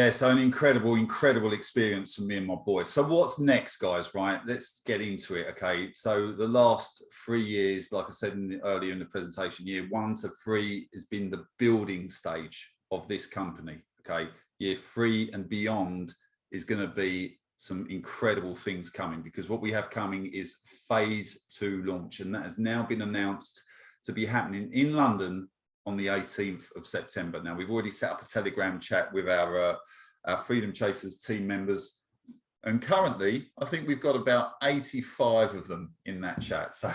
Yeah, so an incredible experience for me and my boys. So what's next, guys, right? Let's get into it, okay? So the last 3 years, like I said earlier in the presentation, year 1 to 3 has been the building stage of this company, okay? Year 3 and beyond is going to be some incredible things coming, because what we have coming is phase 2 launch, and that has now been announced to be happening in London on the 18th of September. Now, we've already set up a Telegram chat with our Freedom Chasers team members, and currently I think we've got about 85 of them in that chat. So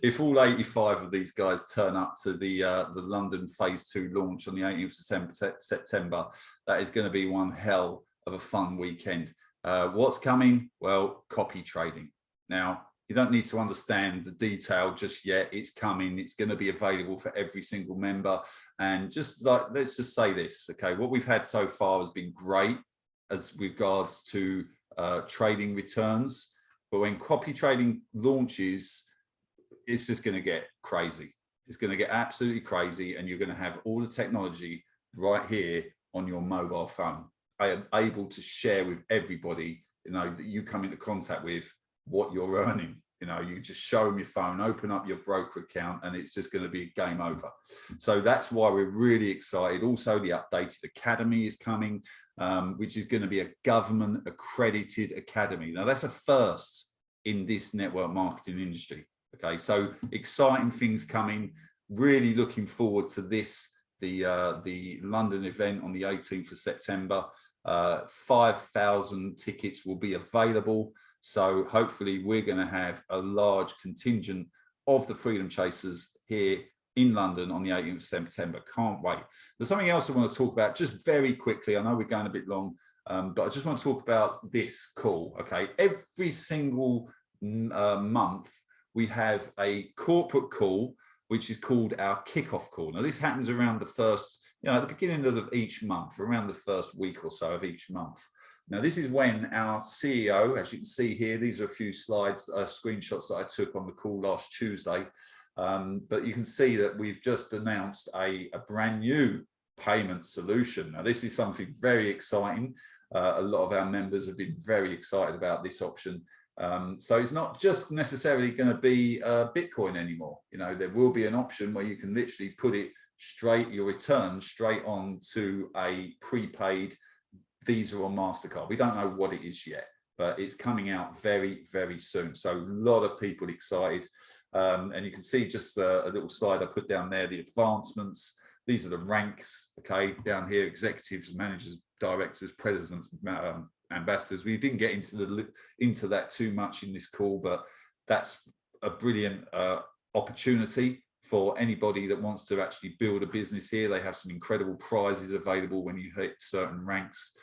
if all 85 of these guys turn up to the London phase 2 launch on the 18th of September, that is going to be one hell of a fun weekend. What's coming? Well, copy trading. Now, you don't need to understand the detail just yet. It's coming. It's going to be available for every single member. And just like, let's just say this, okay? What we've had so far has been great as regards to trading returns. But when copy trading launches, it's just going to get crazy. It's going to get absolutely crazy. And you're going to have all the technology right here on your mobile phone, able to share with everybody, you know, that you come into contact with, what you're earning. You know, you just show them your phone, open up your broker account, and it's just going to be game over. So that's why we're really excited. Also, the updated academy is coming, which is going to be a government accredited academy. Now, that's a first in this network marketing industry. Okay, so exciting things coming. Really looking forward to this, the London event on the 18th of September. 5,000 tickets will be available. So hopefully we're going to have a large contingent of the Freedom Chasers here in London on the 18th of September. Can't wait. There's something else I want to talk about just very quickly. I know we're going a bit long, but I just want to talk about this call. Okay, every single month we have a corporate call, which is called our kickoff call. Now, this happens around the first, at the beginning of each month, around the first week or so of each month. Now, this is when our CEO, as you can see here, these are a few slides, screenshots that I took on the call last Tuesday. But you can see that we've just announced a brand new payment solution. Now, this is something very exciting. A lot of our members have been very excited about this option. So it's not just necessarily going to be Bitcoin anymore. There will be an option where you can literally put it straight, your return straight on to a prepaid Visa or MasterCard. We don't know what it is yet, but it's coming out very, very soon. So a lot of people excited. And you can see just a little slide I put down there, the advancements. These are the ranks, okay, down here, executives, managers, directors, presidents, ambassadors. We didn't get into that too much in this call, but that's a brilliant opportunity for anybody that wants to actually build a business here. They have some incredible prizes available when you hit certain ranks.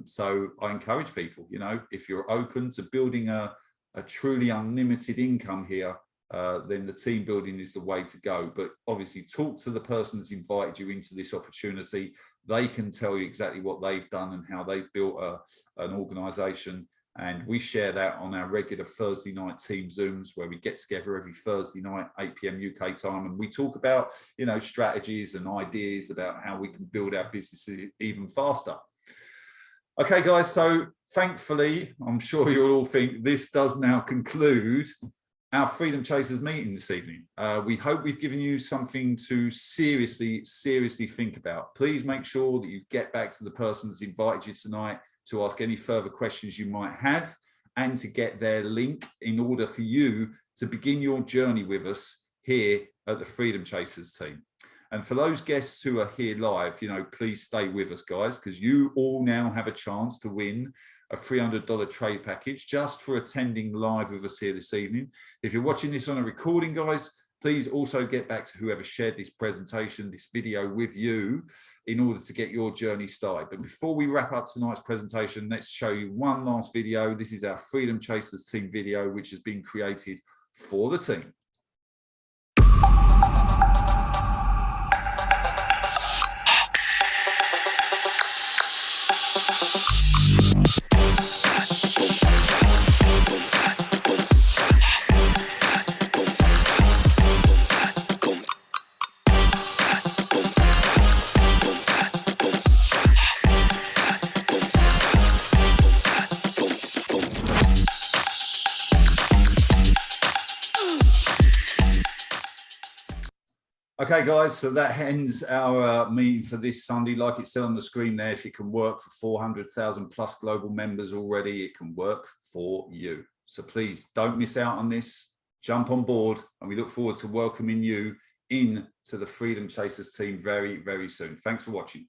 So I encourage people, if you're open to building a truly unlimited income here, then the team building is the way to go. But obviously talk to the person that's invited you into this opportunity. They can tell you exactly what they've done and how they've built an organization. And we share that on our regular Thursday night team Zooms, where we get together every Thursday night, 8 p.m. UK time. And we talk about, strategies and ideas about how we can build our business even faster. Okay, guys, so thankfully, I'm sure you'll all think this does now conclude our Freedom Chasers meeting this evening. We hope we've given you something to seriously think about. Please make sure that you get back to the person that's invited you tonight to ask any further questions you might have, and to get their link in order for you to begin your journey with us here at the Freedom Chasers team. And for those guests who are here live, please stay with us, guys, because you all now have a chance to win a $300 trade package just for attending live with us here this evening. If you're watching this on a recording, guys, please also get back to whoever shared this presentation, this video with you, in order to get your journey started. But before we wrap up tonight's presentation, let's show you one last video. This is our Freedom Chasers team video, which has been created for the team. Okay, guys, so that ends our meeting for this Sunday. Like it said on the screen there, if it can work for 400,000 plus global members already, it can work for you. So please don't miss out on this. Jump on board, and we look forward to welcoming you into the Freedom Chasers team very, very soon. Thanks for watching.